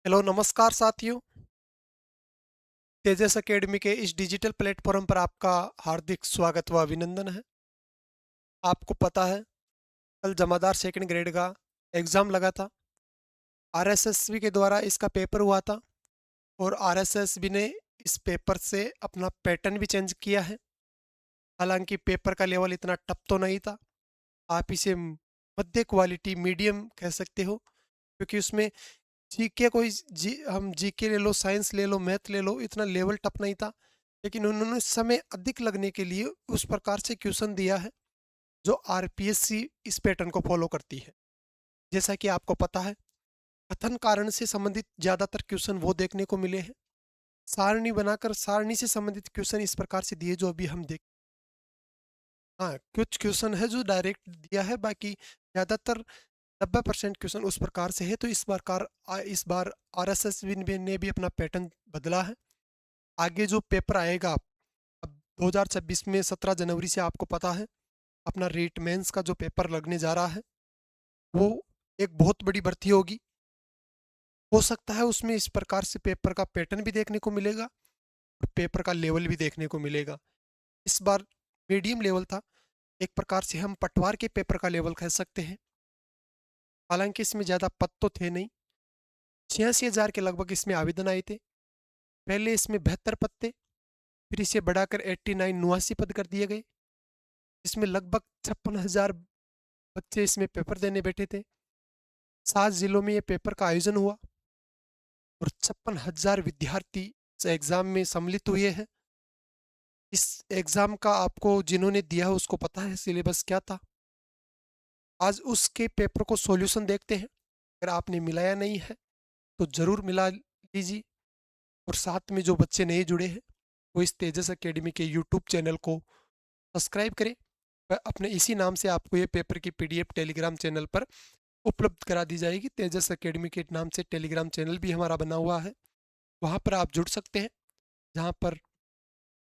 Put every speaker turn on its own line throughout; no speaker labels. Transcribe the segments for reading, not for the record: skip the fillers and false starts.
Hello नमस्कार साथियों। तेजस academy के इस डिजिटल प्लेटफॉर्म पर आपका हार्दिक स्वागत व अभिनंदन है। आपको पता है, कल जमादार सेकंड ग्रेड का एग्ज़ाम लगा था। आरएसएसबी के द्वारा इसका पेपर हुआ था और आरएसएसबी ने इस पेपर से अपना पैटर्न भी चेंज किया है। हालांकि पेपर का लेवल इतना टफ तो नहीं था। आप इसे मध्य क्वालिटी मीडियम कह सकते हो, क्योंकि उसमें जीके कोई हम जीके ले लो, साइंस ले लो, मैथ ले लो, इतना लेवल टफ नहीं था। लेकिन उन्होंने समय अधिक लगने के लिए उस प्रकार से क्वेश्चन दिया है जो आरपीएससी इस पैटर्न को फॉलो करती है। जैसा कि आपको पता है, कथन कारण से संबंधित ज़्यादातर क्वेश्चन वो देखने को मिले हैं। सारणी बनाकर सारणी से संबंधित क्वेश्चन इस प्रकार से दिए जो अभी हम देख। हाँ, कुछ क्वेश्चन है जो डायरेक्ट दिया है, बाकी ज़्यादातर 90% क्वेश्चन उस प्रकार से है। तो इस बार आरएसएस ने भी अपना पैटर्न बदला है। आगे जो पेपर आएगा अब 2026 में 17 जनवरी से, आपको पता है, अपना रीट मेंस का जो पेपर लगने जा रहा है वो एक बहुत बड़ी भर्ती होगी। हो सकता है उसमें इस प्रकार से पेपर का पैटर्न भी देखने को मिलेगा और पेपर का लेवल भी देखने को मिलेगा। इस बार मीडियम लेवल था, एक प्रकार से हम पटवार के पेपर का लेवल कह सकते हैं। हालांकि इसमें ज़्यादा पद तो थे नहीं। 86,000 के लगभग इसमें आवेदन आए थे। पहले इसमें 72 पद थे, फिर इसे बढ़ाकर 89 पद कर दिए गए। इसमें लगभग 56,000 बच्चे इसमें पेपर देने बैठे थे। 7 जिलों में ये पेपर का आयोजन हुआ और 56,000 विद्यार्थी इस एग्ज़ाम में सम्मिलित हुए हैं। इस एग्ज़ाम का आपको जिन्होंने दिया है उसको पता है सिलेबस क्या था। आज उसके पेपर को सॉल्यूशन देखते हैं। अगर आपने मिलाया नहीं है तो ज़रूर मिला लीजिए। और साथ में जो बच्चे नए जुड़े हैं वो इस तेजस एकेडमी के यूट्यूब चैनल को सब्सक्राइब करें। अपने इसी नाम से आपको ये पेपर की पीडीएफ टेलीग्राम चैनल पर उपलब्ध करा दी जाएगी। तेजस एकेडमी के नाम से टेलीग्राम चैनल भी हमारा बना हुआ है, वहाँ पर आप जुड़ सकते हैं, जहाँ पर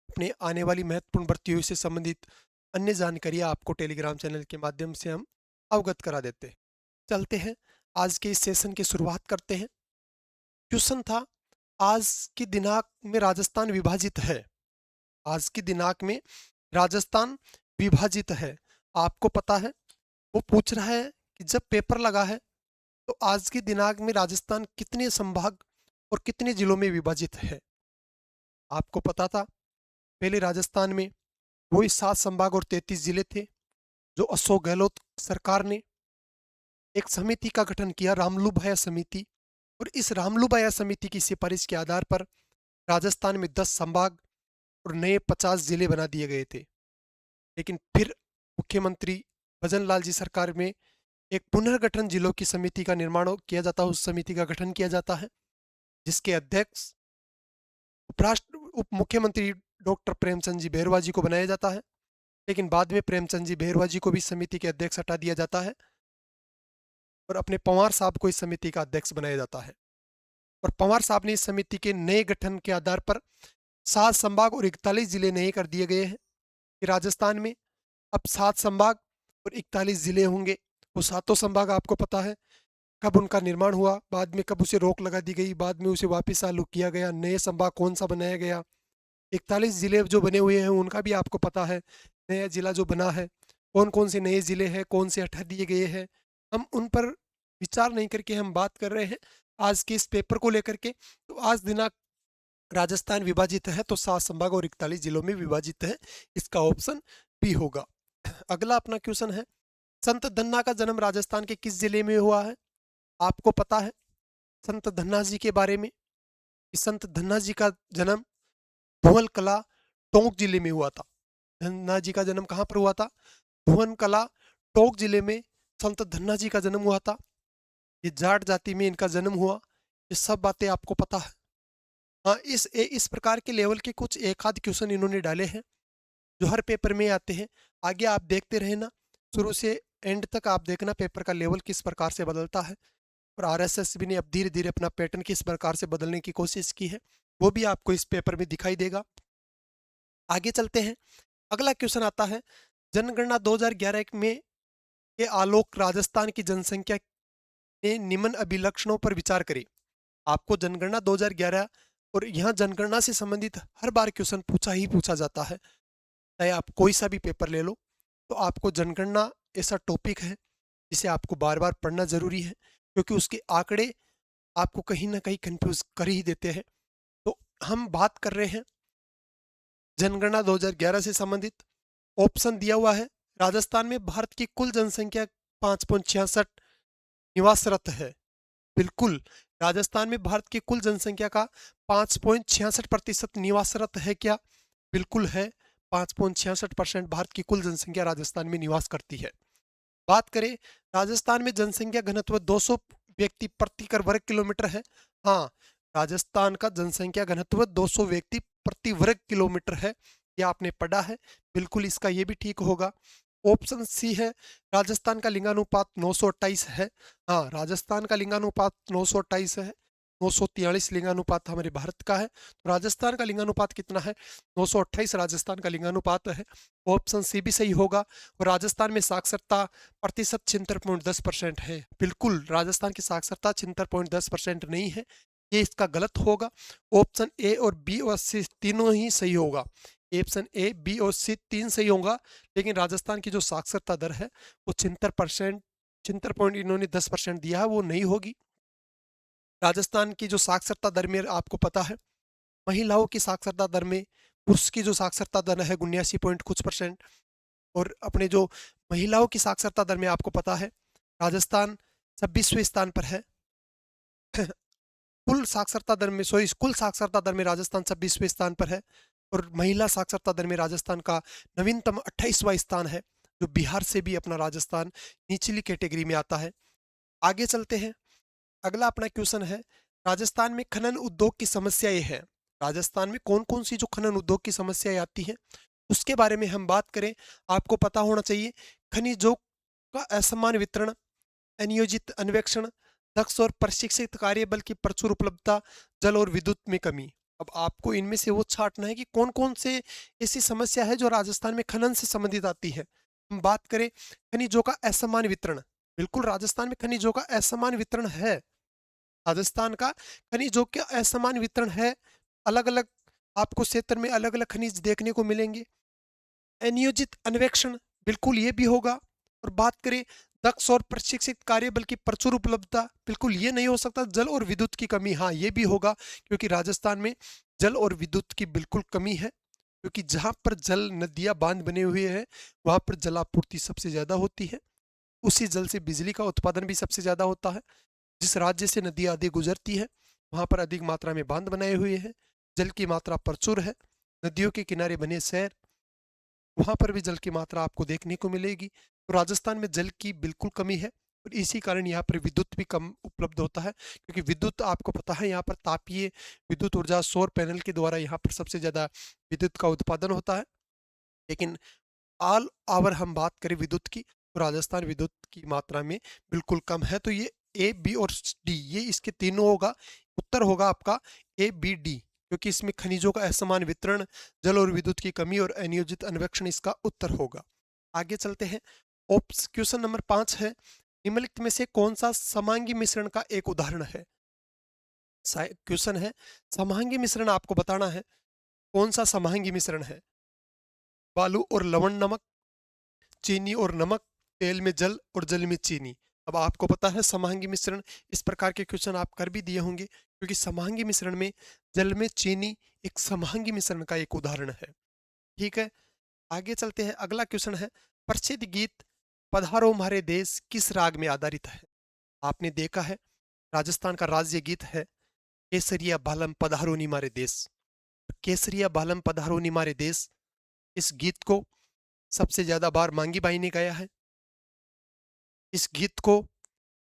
अपने आने वाली महत्वपूर्ण भर्तियों से संबंधित अन्य जानकारियाँ आपको टेलीग्राम चैनल के माध्यम से हम अवगत करा देते हैं। चलते हैं, आज के इस सेशन की शुरुआत करते हैं। क्वेश्चन था, आज की दिनांक में राजस्थान विभाजित है। आज की दिनांक में राजस्थान विभाजित है। आपको पता है, वो पूछ रहा है कि जब पेपर लगा है तो आज की दिनांक में राजस्थान कितने संभाग और कितने जिलों में विभाजित है। आपको पता था, पहले राजस्थान में वही 7 संभाग और 33 जिले थे, जो अशोक गहलोत सरकार ने एक समिति का गठन किया, रामलुभाया समिति। और इस रामलुभाया समिति की सिफारिश के आधार पर राजस्थान में 10 संभाग और नए 50 जिले बना दिए गए थे। लेकिन फिर मुख्यमंत्री भजन लाल जी सरकार में एक पुनर्गठन जिलों की समिति का निर्माण किया जाता है, उस समिति का गठन किया जाता है, जिसके अध्यक्ष उपराष्ट्र उप मुख्यमंत्री डॉक्टर प्रेमचंद जी बैरवा जी को बनाया जाता है। लेकिन बाद में प्रेमचंद जी बैरवा जी को भी समिति के अध्यक्ष हटा दिया जाता है और अपने पंवार साहब को इस समिति का अध्यक्ष बनाया जाता है। और पंवार साहब ने इस समिति के नए गठन के आधार पर 7 संभाग और 41 जिले नए कर दिए गए हैं कि राजस्थान में अब 7 संभाग और 41 जिले होंगे। वो सातों संभाग आपको पता है कब उनका निर्माण हुआ, बाद में कब उसे रोक लगा दी गई, बाद में उसे वापस चालू किया गया, नए संभाग कौन सा बनाया गया। 41 जिले जो बने हुए हैं उनका भी आपको पता है, नया जिला जो बना है, कौन कौन से नए जिले हैं, कौन से हटा दिए गए हैं। हम उन पर विचार नहीं करके हम बात कर रहे हैं आज के इस पेपर को लेकर के। तो आज दिनांक राजस्थान विभाजित है तो 7 संभाग और 41 जिलों में विभाजित है। इसका ऑप्शन बी होगा। अगला अपना क्वेश्चन है, संत धन्ना का जन्म राजस्थान के किस जिले में हुआ है। आपको पता है संत धन्ना जी के बारे में कि संत धन्ना जी का जन्म भुवन कला टोंक जिले में हुआ था। धन्ना जी का जन्म कहाँ पर हुआ था? भुवन कला टोंक जिले में संत धन्ना जी का जन्म हुआ था। ये जाट जाति में इनका जन्म हुआ। ये सब बातें आपको पता है। हाँ, इस प्रकार के लेवल के कुछ एक आध क्वेश्चन इन्होंने डाले हैं जो हर पेपर में आते हैं। आगे आप देखते रहना, शुरू से एंड तक आप देखना पेपर का लेवल किस प्रकार से बदलता है। और आरएसएस भी ने अब धीरे धीरे अपना पैटर्न किस प्रकार से बदलने की कोशिश की है, वो भी आपको इस पेपर में दिखाई देगा। आगे चलते हैं, अगला क्वेश्चन आता है, जनगणना 2011 में के आलोक राजस्थान की जनसंख्या के निम्न अभिलक्षणों पर विचार करें। आपको जनगणना 2011 और यहाँ जनगणना से संबंधित हर बार क्वेश्चन पूछा ही पूछा जाता है। चाहे आप कोई सा भी पेपर ले लो, तो आपको जनगणना ऐसा टॉपिक है जिसे आपको बार बार पढ़ना जरूरी है, क्योंकि उसके आंकड़े आपको कहीं ना कहीं कंफ्यूज कर ही देते हैं। तो हम बात कर रहे हैं जनगणना 2011 से संबंधित। ऑप्शन दिया हुआ है, राजस्थान में भारत की कुल जनसंख्या 5.66 निवासरत है। बिल्कुल, राजस्थान में भारत की कुल जनसंख्या का 5.66% निवासरत है क्या? बिल्कुल है। 5.66% भारत की कुल जनसंख्या राजस्थान में निवास करती है। बात करें, राजस्थान में जनसंख्या घनत्व 200 व्यक्ति प्रति वर्ग किलोमीटर है। हाँ, राजस्थान का जनसंख्या घनत्व 200 व्यक्ति प्रति वर्ग किलोमीटर है। यह आपने पढ़ा है। बिल्कुल इसका ये भी ठीक होगा। ऑप्शन सी है, राजस्थान का लिंगानुपात 928 है। हाँ, राजस्थान का लिंगानुपात 928 है। 943 लिंगानुपात हमारे भारत का है, तो राजस्थान का लिंगानुपात कितना है? 928 राजस्थान का लिंगानुपात है। ऑप्शन सी भी सही होगा। और राजस्थान में साक्षरता प्रतिशत 76.10% है। बिल्कुल, राजस्थान की साक्षरता 76.10% नहीं है, ये इसका गलत होगा। ऑप्शन ए और बी और सी तीनों ही सही होगा। ऑप्शन ए, बी और सी तीन सही होगा, लेकिन राजस्थान की जो साक्षरता दर है वो 76%, 76 इन्होंने 10% दिया है, वो नहीं होगी। राजस्थान की जो साक्षरता दर में आपको पता है, महिलाओं की साक्षरता दर में पुरुष की जो साक्षरता दर है 79 पॉइंट कुछ परसेंट, और अपने जो महिलाओं की साक्षरता दर में आपको पता है राजस्थान 26वें स्थान पर है। कुल साक्षरता दर में, सॉरी, कुल साक्षरता दर में राजस्थान 26वें स्थान पर है, और महिला साक्षरता दर में राजस्थान का नवीनतम 28वां स्थान है, जो बिहार से भी अपना राजस्थान निचली कैटेगरी में आता है। आगे चलते हैं। अगला अपना क्वेश्चन है, राजस्थान में खनन उद्योग की समस्याएं हैं। राजस्थान में कौन कौन सी जो खनन उद्योग की समस्याएं आती हैं, उसके बारे में हम बात करें। आपको पता होना चाहिए, खनिजों का असमान वितरण, अनियोजित अन्वेषण, दक्ष और प्रशिक्षित कार्यबल की प्रचुर उपलब्धता, जल और विद्युत में कमी। अब आपको इनमें से वो छांटना है कि कौन कौन से ऐसी समस्या है जो राजस्थान में खनन से संबंधित आती है। हम बात करें खनिजों का असमान वितरण। बिल्कुल, राजस्थान में खनिजों का असमान वितरण है। राजस्थान का खनिजों का असमान वितरण है। अलग अलग आपको क्षेत्र में अलग अलग खनिज देखने को मिलेंगे। अनियोजित अन्वेषण, बिल्कुल ये भी होगा। और बात करें दक्ष और प्रशिक्षित कार्यबल की प्रचुर उपलब्धता, बिल्कुल ये नहीं हो सकता। जल और विद्युत की कमी, हाँ ये भी होगा, क्योंकि राजस्थान में जल और विद्युत की बिल्कुल कमी है, क्योंकि जहाँ पर जल नदियाँ बांध बने हुए हैं वहाँ पर जलापूर्ति सबसे ज़्यादा होती है। उसी जल से बिजली का उत्पादन भी सबसे ज़्यादा होता है। जिस राज्य से नदियाँ आदि गुजरती है वहाँ पर अधिक मात्रा में बांध बनाए हुए हैं, जल की मात्रा प्रचुर है। नदियों के किनारे बने शहर, वहाँ पर भी जल की मात्रा आपको देखने को मिलेगी। तो राजस्थान में जल की बिल्कुल कमी है, और इसी कारण यहाँ पर विद्युत भी कम उपलब्ध होता है, क्योंकि विद्युत आपको पता है यहाँ पर तापीय विद्युत ऊर्जा सौर पैनल के द्वारा यहाँ पर सबसे ज़्यादा विद्युत का उत्पादन होता है। लेकिन ऑल ओवर हम बात करें विद्युत की, तो राजस्थान विद्युत की मात्रा में बिल्कुल कम है। तो ये ए, बी और डी, ये इसके तीनों होगा। उत्तर होगा आपका ए, बी, डी, क्योंकि इसमें खनिजों का असमान वितरण, जल और विद्युत की कमी और अनियोजित अन्वेषण इसका उत्तर होगा। आगे चलते हैं। ऑप्स क्वेश्चन नंबर 5 है, निम्नलिखित में से कौन सा समांगी मिश्रण का एक उदाहरण है? क्वेश्चन है, समांगी मिश्रण आपको बताना है कौन सा समांगी मिश्रण है। बालू और लवण नमक, चीनी और नमक, तेल में जल और जल में चीनी। अब आपको पता है समांगी मिश्रण, इस प्रकार के क्वेश्चन आप कर भी दिए होंगे, क्योंकि समांगी मिश्रण में जल में चीनी एक समांगी मिश्रण का एक उदाहरण है। ठीक है, आगे चलते हैं। अगला क्वेश्चन है, प्रसिद्ध गीत पधारो म्हारे देश किस राग में आधारित है? आपने देखा है राजस्थान का राज्य गीत है केसरिया बालम पधारो नी मारे देश। केसरिया बालम पधारो नी मारे देश, इस गीत को सबसे ज्यादा बार मांगी बाई ने गाया है। इस गीत को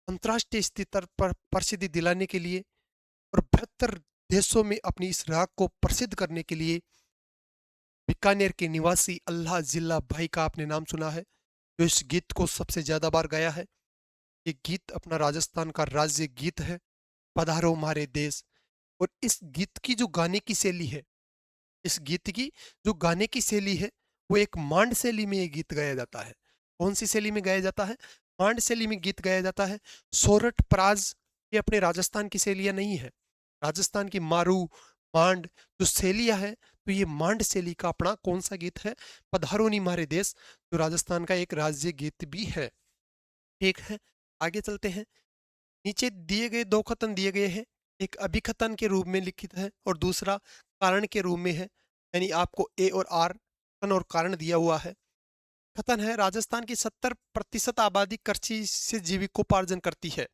अंतर्राष्ट्रीय स्तर पर प्रसिद्धि दिलाने के लिए और 72 देशों में अपनी इस राग को प्रसिद्ध करने के लिए बीकानेर के निवासी अल्लाह जिल्ला भाई का आपने नाम सुना है, जो इस गीत को सबसे ज्यादा बार गाया है। ये गीत अपना राजस्थान का राज्य गीत है, पधारो हमारे देश। और इस गीत की जो गाने की शैली है, इस गीत की जो गाने की शैली है, वो एक मांड शैली में ये गीत गाया जाता है। कौन सी शैली में गाया जाता है? मांड शैली में गीत गाया जाता है। सोरठ पराज ये अपने राजस्थान की शैलियाँ नहीं है, राजस्थान की मारू, मांड जो शैलियाँ है, तो ये मांड शैली का अपना कौन सा गीत है? पधारो नी मारे देश, जो राजस्थान का एक राज्य गीत भी है। ठीक है, आगे चलते हैं। नीचे दिए गए 2 कथन दिए गए हैं। एक अभिकथन के रूप में लिखित है और दूसरा कारण के रूप में है। यानी आपको ए और आर, कथन और कारण दिया हुआ है। कथन है, राजस्थान की 70% आबादी कृषि से जीविकोपार्जन करती है।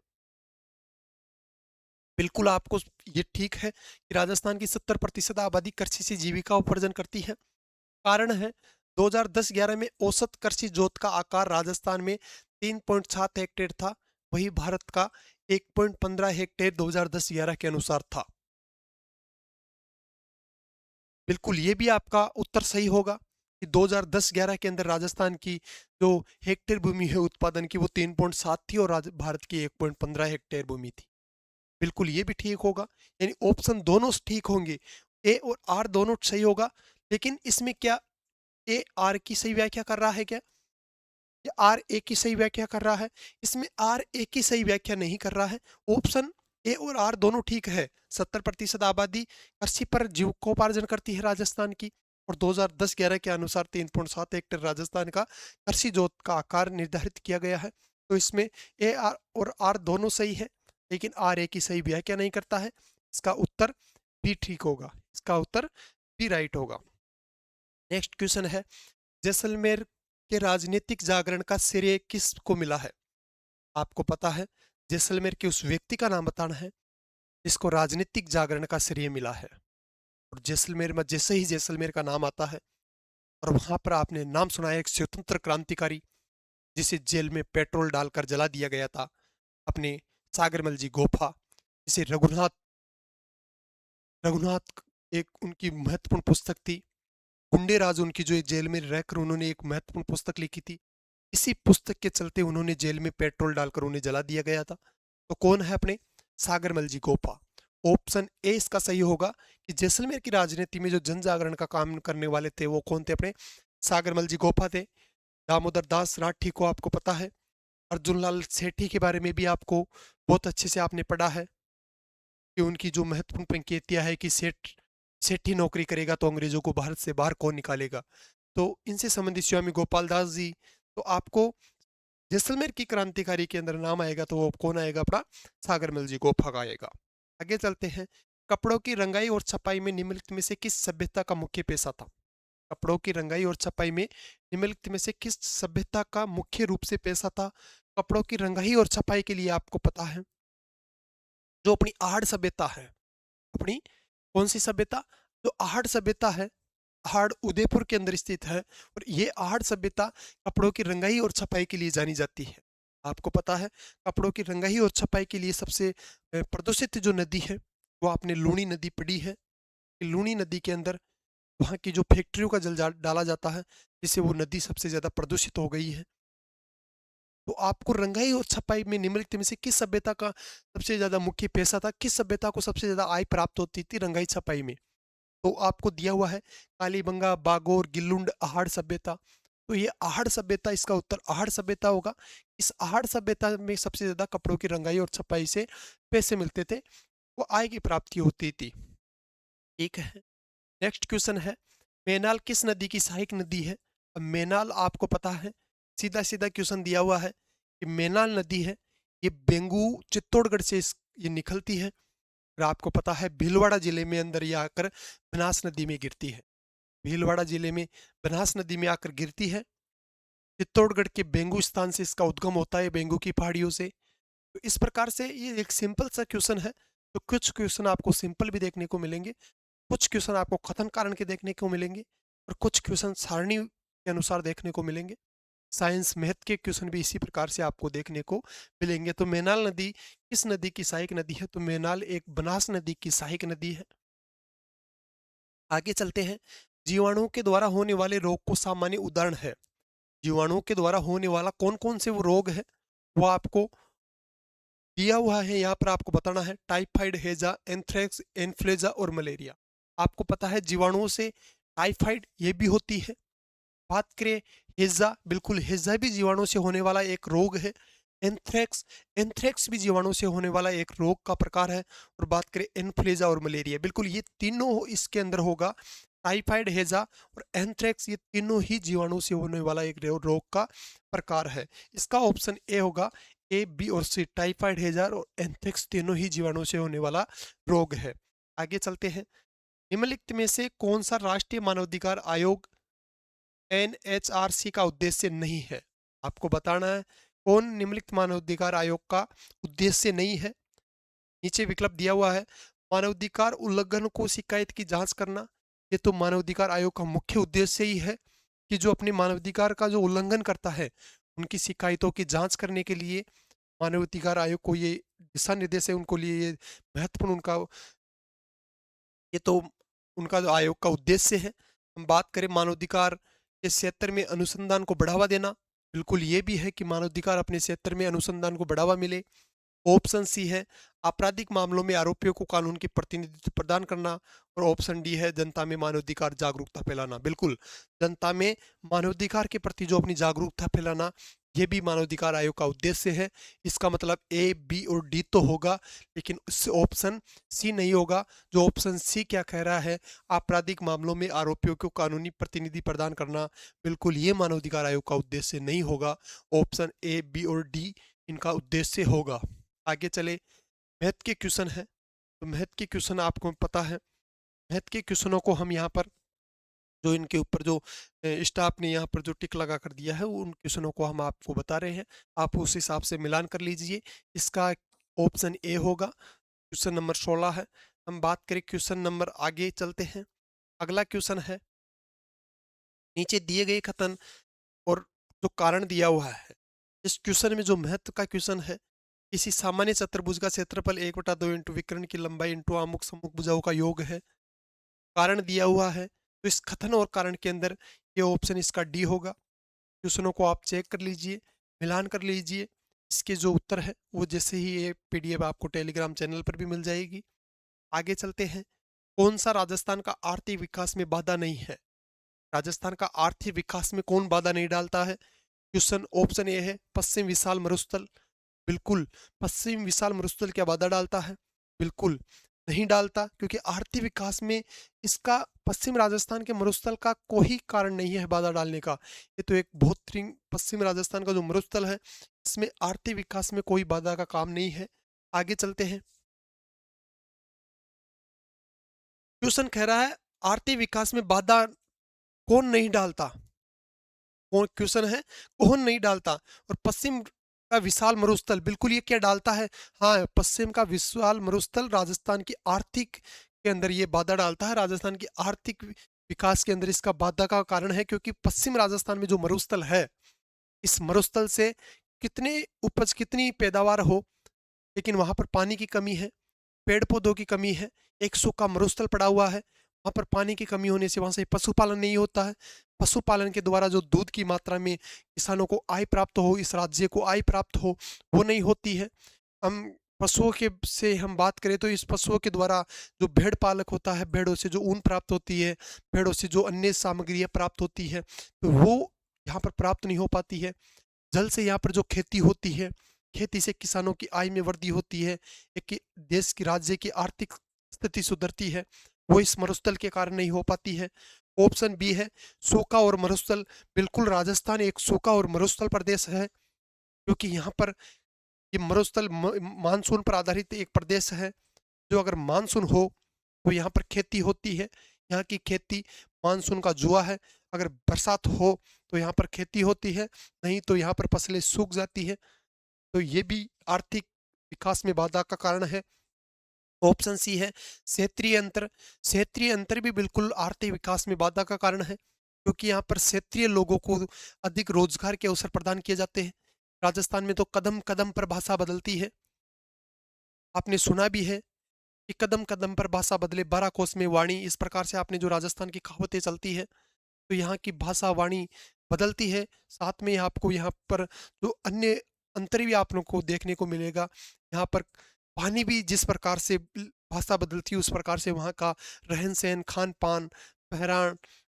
बिल्कुल आपको ये ठीक है कि राजस्थान की 70% आबादी कृषि से जीविका उपार्जन करती है। कारण है, 2010-11 में औसत कृषि जोत का आकार राजस्थान में 3.7 हेक्टेयर था, वही भारत का 1.15 हेक्टेयर 2010-11 के अनुसार था। बिल्कुल ये भी आपका उत्तर सही होगा कि 2010-11 के अंदर राजस्थान की जो हेक्टेयर भूमि है उत्पादन की, वो 3.7 थी और भारत की 1.15 हेक्टेयर भूमि थी। बिल्कुल ये भी ठीक होगा, यानी ऑप्शन दोनों ठीक होंगे, ए और आर दोनों सही होगा। लेकिन इसमें क्या ए आर की सही व्याख्या कर रहा है क्या, या आर ए की सही व्याख्या कर रहा है? इसमें आर ए की सही व्याख्या नहीं कर रहा है। ऑप्शन ए और आर दोनों ठीक है। 70% आबादी कृषि पर जीविकोपार्जन करती है राजस्थान की, और 2010-11 के अनुसार 3.7 हेक्टेयर राजस्थान का कृषि जोत का आकार निर्धारित किया गया है। तो इसमें ए आर और आर दोनों सही है, लेकिन आर ए की सही व्याख्या नहीं करता है। इसका उत्तर बी ठीक होगा, इसका उत्तर बी राइट होगा। नेक्स्ट क्वेश्चन है, जैसलमेर के राजनीतिक जागरण का श्रेय किसको मिला है? आपको पता है, जैसलमेर के उस व्यक्ति का नाम बताना है जिसको राजनीतिक जागरण का श्रेय मिला है। और जैसलमेर में जैसे ही जैसलमेर का नाम आता है, और वहां पर आपने नाम सुना है एक स्वतंत्र क्रांतिकारी जिसे जेल में पेट्रोल डालकर जला दिया गया था, अपने सागरमल जी गोफा, जिसे रघुनाथ रघुनाथ एक उनकी महत्वपूर्ण पुस्तक थी। गुंडे राज उनकी जो जेल में रहकर उन्होंने एक महत्वपूर्ण पुस्तक लिखी थी, इसी पुस्तक के चलते उन्होंने जेल में पेट्रोल डालकर उन्हें जला दिया गया था। तो कौन है अपने? सागरमल जी गोपा। ऑप्शन ए इसका सही होगा कि जैसलमेर की राजनीति में जो जन जागरण का काम करने वाले थे वो कौन थे? अपने सागरमल जी गोपा थे। दामोदर दास राठी को आपको पता है। अर्जुन लाल सेठी के बारे में भी आपको बहुत अच्छे से आपने पढ़ा है कि उनकी जो महत्वपूर्ण पंक्तियां है कि सेठी नौकरी करेगा तो अंग्रेजों को भारत से बाहर कौन निकालेगा। तो इनसे संबंधित स्वामी गोपाल दास जी। तो आपको जैसलमेर की क्रांतिकारी के अंदर नाम आएगा तो वो कौन आएगा? अपना सागरमल जी गोफा का आएगा। आगे चलते हैं। कपड़ों की रंगाई और छपाई में निम्नलिखित में से किस सभ्यता का मुख्य पेशा था? कपड़ों की रंगाई और छपाई में निम्नलिखित में से किस सभ्यता का मुख्य रूप से पेशा था? कपड़ों की रंगाई और छपाई के लिए आपको पता है, जो अपनी आहड़ सभ्यता है, अपनी कौन सी सभ्यता? जो आहड़ सभ्यता है, आहड़ उदयपुर के अंदर स्थित है, और ये आहड़ सभ्यता कपड़ों की रंगाई और छपाई के लिए जानी जाती है। आपको पता है, कपड़ों की रंगाई और छपाई के लिए सबसे प्रदूषित जो नदी है वो आपने लूनी नदी पढ़ी है। लूनी नदी के अंदर वहाँ की जो फैक्ट्रियों का जल डाला जाता है, जिससे वो नदी सबसे ज्यादा प्रदूषित हो गई है। तो आपको रंगाई और छपाई में निम्नलिखित में से किस सभ्यता का सबसे ज्यादा मुख्य पेशा था? किस सभ्यता को सबसे ज्यादा आय प्राप्त होती थी रंगाई छपाई में? तो आपको दिया हुआ है कालीबंगा, बागोर, गिल्लुंड, आहड़ सभ्यता। तो ये आहड़ सभ्यता, इसका उत्तर आहड़ सभ्यता होगा। इस आहड़ सभ्यता में सबसे ज्यादा कपड़ों की रंगाई और छपाई से पैसे मिलते थे, वो आय की प्राप्ति होती थी। ठीक है, नेक्स्ट क्वेश्चन है, मेनाल किस नदी की सहायक नदी है? अब मेनाल आपको पता है, सीधा सीधा क्वेश्चन दिया हुआ है कि मेनाल नदी है, ये बेंगू चित्तौड़गढ़ से ये निकलती है, और आपको पता है भीलवाड़ा जिले में अंदर ये आकर बनास नदी में गिरती है। भीलवाड़ा जिले में बनास नदी में आकर गिरती है। चित्तौड़गढ़ के बेंगू स्थान से इसका उद्गम होता है, बेंगू की पहाड़ियों से। तो इस प्रकार से ये एक सिंपल सा क्वेश्चन है। तो कुछ क्वेश्चन आपको सिंपल भी देखने को मिलेंगे, कुछ क्वेश्चन आपको कथन कारण के देखने को मिलेंगे, और कुछ क्वेश्चन सारणी के अनुसार देखने को मिलेंगे। साइंस मैथ के क्वेश्चन भी इसी प्रकार से आपको देखने को मिलेंगे। तो मेनाल नदी किस नदी की सहायक नदी है? तो मेनाल एक बनास नदी की सहायक नदी है। आगे चलते हैं। जीवाणुओं के द्वारा होने वाले रोग को सामान्य उदाहरण है। जीवाणुओं के द्वारा होने वाला कौन कौन से वो रोग है, वो आपको दिया हुआ है, यहाँ पर आपको बताना है। टाइफाइड, हेजा, एंथ्रेक्स, इन्फ्लुएंजा और मलेरिया। आपको पता है जीवाणुओं से टाइफाइड ये भी होती है। बात करें हेजा, बिल्कुल हेजा भी जीवाणु से होने वाला एक रोग है। एंथ्रेक्स, एंथ्रेक्स भी जीवाणु से होने वाला एक रोग का प्रकार है। और बात करें इन्फ्लुएंजा और मलेरिया, बिल्कुल ये तीनों इसके अंदर होगा। टाइफाइड, हैजा और एंथ्रेक्स, ये तीनों ही जीवाणु से होने वाला एक रोग का प्रकार है। इसका ऑप्शन ए होगा। ए, बी और सी, टाइफाइड, हैजा और एंथ्रेक्स तीनों ही जीवाणु से होने वाला रोग है। आगे चलते हैं। निम्नलिखित में से कौन सा राष्ट्रीय मानवाधिकार आयोग एनएचआरसी का उद्देश्य नहीं है? आपको बताना है कौन निम्नलिखित मानवाधिकार आयोग का उद्देश्य नहीं है। नीचे विकल्प दिया हुआ है। मानवाधिकार उल्लंघन को शिकायत की जांच करना, ये तो मानवाधिकार आयोग का मुख्य उद्देश्य ही है कि जो अपने मानवाधिकार का जो उल्लंघन करता है उनकी शिकायतों की जांच करने के लिए मानवाधिकार आयोग को ये दिशा निर्देश है, उनको लिए ये महत्वपूर्ण उनका, ये तो उनका जो आयोग का उद्देश्य है। हम बात करें मानवाधिकार के क्षेत्र में अनुसंधान को बढ़ावा देना, बिल्कुल ये भी है कि मानवाधिकार अपने क्षेत्र में अनुसंधान को बढ़ावा मिले। ऑप्शन सी है आपराधिक मामलों में आरोपियों को कानून की प्रतिनिधित्व प्रदान करना। और ऑप्शन डी है जनता में मानवाधिकार जागरूकता फैलाना। बिल्कुल, जनता में मानवाधिकार के प्रति जो अपनी जागरूकता फैलाना, ये भी मानवाधिकार आयोग का उद्देश्य है। इसका मतलब ए, बी और डी तो होगा, लेकिन उससे ऑप्शन सी नहीं होगा। जो ऑप्शन सी क्या कह रहा है, आपराधिक मामलों में आरोपियों को कानूनी प्रतिनिधि प्रदान करना, बिल्कुल ये मानवाधिकार आयोग का उद्देश्य नहीं होगा। ऑप्शन ए, बी और डी इनका उद्देश्य होगा। आगे चले। मैथ के क्वेश्चन है, तो मैथ के क्वेश्चन आपको पता है। मैथ के क्वेश्चनों को हम यहाँ पर जो इनके ऊपर जो स्टाफ ने यहाँ पर जो टिक लगा कर दिया है, उन क्वेश्चनों को हम आपको बता रहे हैं। आप उस हिसाब से मिलान कर लीजिए। इसका ऑप्शन ए होगा। क्वेश्चन नंबर 16 है। हम बात करें क्वेश्चन नंबर, आगे चलते हैं। अगला क्वेश्चन है, नीचे दिए गए कथन और जो कारण दिया हुआ है, इस क्वेश्चन में जो महत्व का क्वेश्चन है, किसी सामान्य चतुर्भुज का क्षेत्रफल 1/2 इंटू विकर्ण की लंबाई इंटू आमुख सम्मुख भुजाओं का योग है। कारण दिया हुआ है, तो इस कथन और कारण के अंदर ये ऑप्शन इसका डी होगा। क्वेश्चनों को आप चेक कर लीजिए, मिलान कर लीजिए। इसके जो उत्तर है वो जैसे ही ये पीडीएफ आपको टेलीग्राम चैनल पर भी मिल जाएगी। आगे चलते हैं। कौन सा राजस्थान का आर्थिक विकास में बाधा नहीं है? राजस्थान का आर्थिक विकास में कौन बाधा नहीं डालता है? क्वेश्चन ऑप्शन ए है पश्चिम विशाल मरुस्थल। बिल्कुल, पश्चिम विशाल मरुस्थल क्या बाधा डालता है? बिल्कुल नहीं डालता, क्योंकि आर्थिक विकास में इसका पश्चिम राजस्थान के मरुस्थल का कोई कारण नहीं है बाधा डालने का। ये तो एक बहुत पश्चिम राजस्थान का जो मरुस्थल है, इसमें आर्थिक विकास में कोई बाधा का काम नहीं है। आगे चलते हैं। क्वेश्चन कह रहा है आर्थिक विकास में बाधा कौन नहीं डालता? कौन क्वेश्चन है, कौन नहीं डालता? और पश्चिम का विशाल मरुस्थल, बिल्कुल ये क्या डालता है? हाँ, पश्चिम का विशाल मरुस्थल राजस्थान की आर्थिक के अंदर ये बाधा डालता है। राजस्थान की आर्थिक विकास के अंदर इसका बाधा का कारण है, क्योंकि पश्चिम राजस्थान में जो मरुस्थल है, इस मरुस्थल से कितने उपज, कितनी पैदावार हो, लेकिन वहां पर पानी की कमी है, पेड़ पौधों की कमी है, एक सूखा मरुस्थल पड़ा हुआ है। वहाँ पर पानी की कमी होने से वहाँ से पशुपालन नहीं होता है। पशुपालन के द्वारा जो दूध की मात्रा में किसानों को आय प्राप्त हो, इस राज्य को आय प्राप्त हो, वो नहीं होती है। हम पशुओं के से हम बात करें तो इस पशुओं के द्वारा जो भेड़ पालक होता है, भेड़ों से जो ऊन प्राप्त होती है, भेड़ों से जो अन्य सामग्रियाँ प्राप्त होती है, तो वो यहाँ पर प्राप्त नहीं हो पाती है। जल से यहाँ पर जो खेती होती है, खेती से किसानों की आय में वृद्धि होती है, एक देश की, राज्य की आर्थिक स्थिति सुधरती है, वो इस मरुस्थल के कारण नहीं हो पाती है। ऑप्शन बी है सूखा और मरुस्थल। बिल्कुल, राजस्थान एक सूखा और मरुस्थल प्रदेश है, क्योंकि यहाँ पर ये मरुस्थल मानसून पर आधारित एक प्रदेश है। जो अगर मानसून हो तो यहाँ पर खेती होती है। यहाँ की खेती मानसून का जुआ है। अगर बरसात हो तो यहाँ पर खेती होती है, नहीं तो यहाँ पर फसलें सूख जाती है। तो ये भी आर्थिक विकास में बाधा का कारण है। ऑप्शन सी है क्षेत्रीय अंतर। क्षेत्रीय अंतर भी बिल्कुल आर्थिक विकास में बाधा का कारण है, क्योंकि यहाँ पर क्षेत्रीय लोगों को अधिक रोजगार के अवसर प्रदान किए जाते हैं। राजस्थान में तो कदम कदम पर भाषा बदलती है। आपने सुना भी है कि कदम कदम पर भाषा बदले 12 कोस में वाणी, इस प्रकार से आपने जो राजस्थान की कहावतें चलती है, तो यहाँ की भाषा वाणी बदलती है। साथ में आपको यहाँ पर जो अन्य अंतर भी आप लोग को देखने को मिलेगा। यहाँ पर पानी भी जिस प्रकार से भाषा बदलती है, उस प्रकार से वहाँ का रहन सहन, खान पान, पहरान,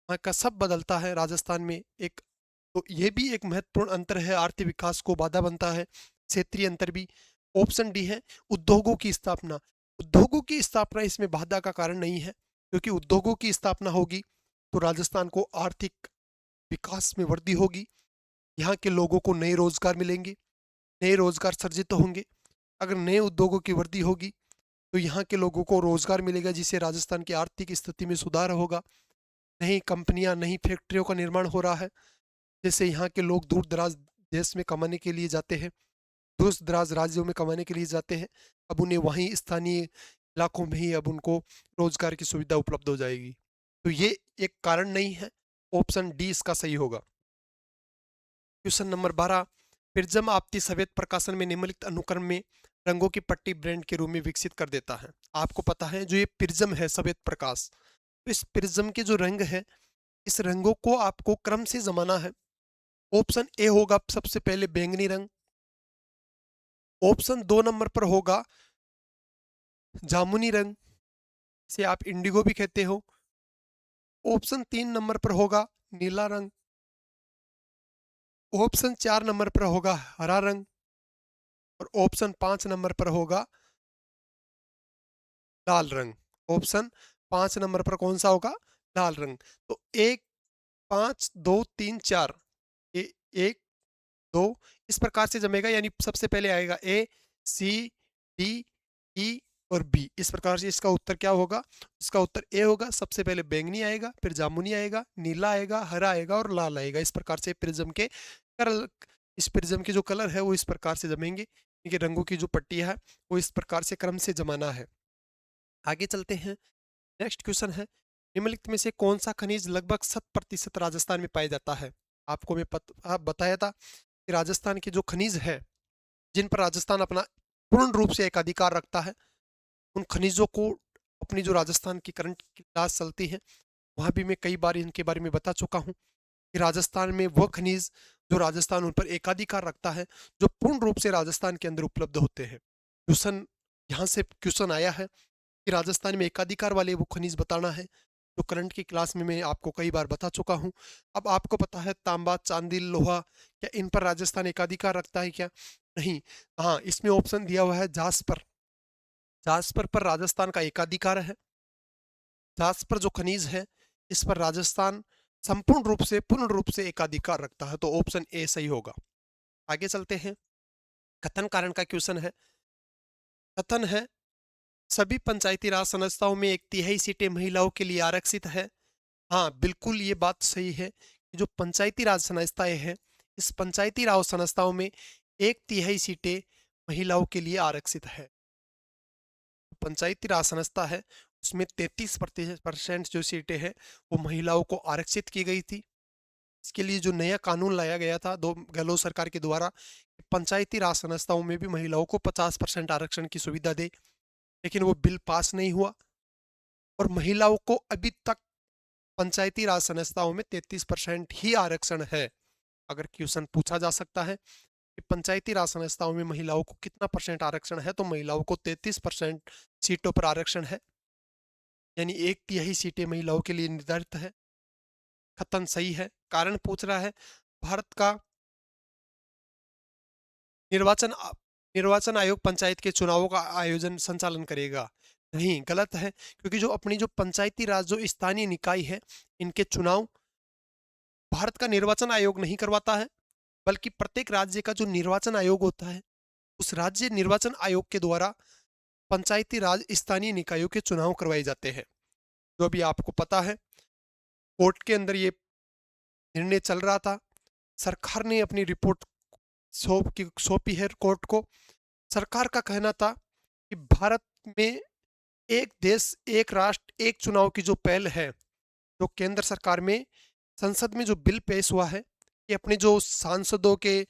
वहाँ का सब बदलता है राजस्थान में। एक तो ये भी एक महत्वपूर्ण अंतर है, आर्थिक विकास को बाधा बनता है। क्षेत्रीय अंतर भी। ऑप्शन डी है उद्योगों की स्थापना। उद्योगों की स्थापना इसमें बाधा का कारण नहीं है, क्योंकि उद्योगों की स्थापना होगी तो राजस्थान को आर्थिक विकास में वृद्धि होगी, यहाँ के लोगों को नए रोजगार मिलेंगे, नए रोजगार सृजित होंगे। अगर नए उद्योगों की वृद्धि होगी तो यहाँ के लोगों को रोजगार मिलेगा, जिससे राजस्थान की आर्थिक स्थिति में सुधार होगा। नई कंपनियां, नई फैक्ट्रियों का निर्माण हो रहा है, जैसे यहाँ के लोग दूर दराज देश में कमाने के लिए जाते हैं, दूर दराज राज्यों में कमाने के लिए जाते हैं, अब उन्हें वहीं स्थानीय इलाकों में ही अब उनको रोजगार की सुविधा उपलब्ध हो जाएगी। तो ये एक कारण नहीं है, ऑप्शन डी इसका सही होगा। क्वेश्चन नंबर 12, प्रिज्म आपती सफेद प्रकाशन में निम्नलिखित अनुक्रम में रंगों की पट्टी ब्रांड के रूप में विकसित कर देता है। आपको पता है जो ये प्रिज्म है सफेद प्रकाश, तो इस प्रिज्म के जो रंग है, इस रंगों को आपको क्रम से जमाना है। ऑप्शन ए होगा सबसे पहले बैंगनी रंग, ऑप्शन 2 नंबर पर होगा जामुनी रंग, से आप इंडिगो भी कहते हो, ऑप्शन 3 नंबर पर होगा नीला रंग, ऑप्शन 4 नंबर पर होगा हरा रंग, और ऑप्शन 5 नंबर पर होगा लाल रंग। ऑप्शन 5 नंबर पर कौन सा होगा? लाल रंग। तो 1, 5, 2, 3, 4, ये 1, 2 इस प्रकार से जमेगा, यानी सबसे पहले आएगा ए, सी, डी, ई और बी। इस प्रकार से इसका उत्तर क्या होगा? इसका उत्तर ए होगा। सबसे पहले बैंगनी आएगा, फिर जामुनी आएगा, नीला आएगा, हरा आएगा और लाल आएगा। इस प्रकार से प्रिज्म के कलर, इस प्रिज्म के जो कलर है वो इस प्रकार से जमेंगे। इनके रंगों की जो पट्टी है वो इस प्रकार से क्रम से जमाना है। आगे चलते हैं। नेक्स्ट क्वेश्चन है, निम्नलिखित में से कौन सा खनिज लगभग 100% राजस्थान में पाया जाता है? आपको मैं बताया था कि राजस्थान के जो खनिज है, जिन पर राजस्थान अपना पूर्ण रूप से एकाधिकार रखता है, उन खनिजों को अपनी जो राजस्थान की करंट क्लास चलती है वहाँ भी मैं कई बार इनके बारे में बता चुका हूँ कि राजस्थान में वो खनिज जो राजस्थान उन पर एकाधिकार रखता है, जो पूर्ण रूप से राजस्थान के अंदर उपलब्ध होते हैं। क्वेश्चन यहाँ से क्वेश्चन आया है कि राजस्थान में एकाधिकार वाले वो खनिज बताना है, जो करंट की क्लास में मैं आपको कई बार बता चुका हूँ। अब आपको पता है तांबा, चांदी, लोहा, क्या इन पर राजस्थान एकाधिकार रखता है क्या? नहीं। हाँ, इसमें ऑप्शन दिया हुआ है जास्पर। जास्पर पर राजस्थान का एकाधिकार है। जास्पर जो खनिज है इस पर राजस्थान संपूर्ण रूप से, पूर्ण रूप से एकाधिकार रखता है, तो ऑप्शन ए सही होगा। आगे चलते हैं। कथन कारण का क्वेश्चन है। कथन है, सभी पंचायती राज संस्थाओं में 1/3 सीटें महिलाओं के लिए आरक्षित है। हाँ, बिल्कुल ये बात सही है कि जो पंचायती राज संस्थाएं हैं, इस पंचायती राज संस्थाओं में 1/3 सीटें महिलाओं के लिए आरक्षित है। पंचायती राज संस्था है उसमें 33% जो सीटें हैं वो महिलाओं को आरक्षित की गई थी। इसके लिए जो नया कानून लाया गया था दो गहलोत सरकार के द्वारा, पंचायती राज संस्थाओं में भी महिलाओं को 50% आरक्षण की सुविधा दे, लेकिन वो बिल पास नहीं हुआ और महिलाओं को अभी तक पंचायती राज संस्थाओं में 33% ही आरक्षण है। अगर क्वेश्चन पूछा जा सकता है कि पंचायती राज संस्थाओं में महिलाओं को कितना परसेंट आरक्षण है, तो महिलाओं को 33% सीटों पर आरक्षण है, यानी 1/3 सीटें महिलाओं के लिए निर्धारित है। कथन सही है। कारण पूछ रहा है, भारत का निर्वाचन निर्वाचन आयोग पंचायत के चुनावों का आयोजन संचालन करेगा। नहीं, गलत है, क्योंकि जो अपनी जो पंचायती राज जो स्थानीय निकाय है, इनके चुनाव भारत का निर्वाचन आयोग नहीं करवाता है, बल्कि प्रत्येक राज्य का जो निर्वाचन आयोग होता है, उस राज्य निर्वाचन आयोग के द्वारा पंचायती राज स्थानीय निकायों के चुनाव करवाए जाते हैं। जो अभी आपको पता है, कोर्ट के अंदर ये निर्णय चल रहा था, सरकार ने अपनी रिपोर्ट सौंपी है कोर्ट को। सरकार का कहना था कि भारत में एक देश एक राष्ट्र एक चुनाव की जो पहल है, जो केंद्र सरकार में संसद में जो बिल पेश हुआ है कि अपने जो सांसदों के,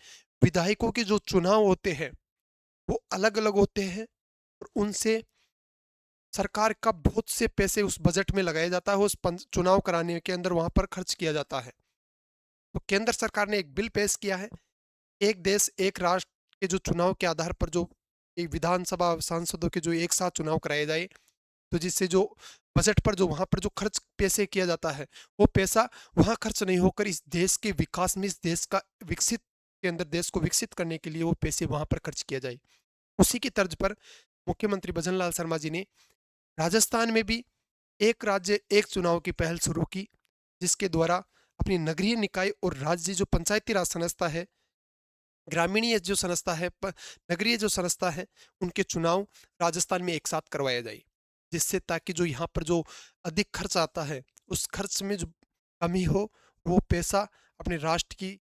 विधायकों के जो चुनाव होते हैं वो अलग अलग होते हैं और उनसे सरकार का बहुत से पैसे उस बजट में लगाया जाता है, उस चुनाव कराने के अंदर वहां पर खर्च किया जाता है। तो केंद्र सरकार ने एक बिल पेश किया है, एक देश एक राष्ट्र के जो चुनाव के आधार पर जो एक विधानसभा सांसदों के जो एक साथ चुनाव कराए जाए, तो जिससे जो बजट पर जो वहां पर जो खर्च पैसे किया जाता है वो पैसा वहां खर्च नहीं होकर इस देश के विकास में, इस देश का विकसित के अंदर देश को विकसित करने के लिए वो पैसे वहां पर खर्च किया जाए। उसी की तर्ज पर मुख्यमंत्री भजनलाल शर्मा जी ने राजस्थान में भी एक राज्य एक चुनाव की पहल शुरू की, जिसके द्वारा अपनी नगरीय निकाय और राज्य जो पंचायती राज संस्था है, ग्रामीणीय जो संस्था है, नगरीय जो संस्था है, उनके चुनाव राजस्थान में एक साथ करवाया जाए, जिससे ताकि जो यहाँ पर जो अधिक खर्च आता है उस खर्च में जो कमी हो, वो पैसा अपने राष्ट्र की,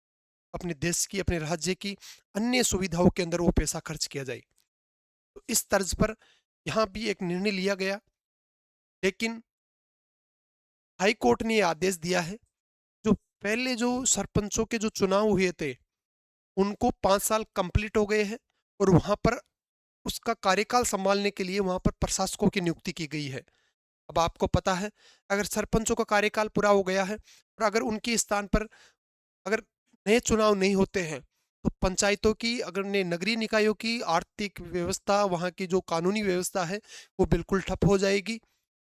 अपने देश की, अपने राज्य की अन्य सुविधाओं के अंदर वो पैसा खर्च किया जाए। तो इस तर्ज पर यहाँ भी एक निर्णय लिया गया, लेकिन हाई कोर्ट ने ये आदेश दिया है जो पहले जो सरपंचों के जो चुनाव हुए थे उनको 5 साल कंप्लीट हो गए हैं और वहां पर उसका कार्यकाल संभालने के लिए वहां पर प्रशासकों की नियुक्ति की गई है। अब आपको पता है, अगर सरपंचों का कार्यकाल पूरा हो गया है और अगर उनके स्थान पर अगर नए चुनाव नहीं होते हैं तो पंचायतों की, अगर नगरीय निकायों की आर्थिक व्यवस्था, वहां की जो कानूनी व्यवस्था है वो बिल्कुल ठप हो जाएगी।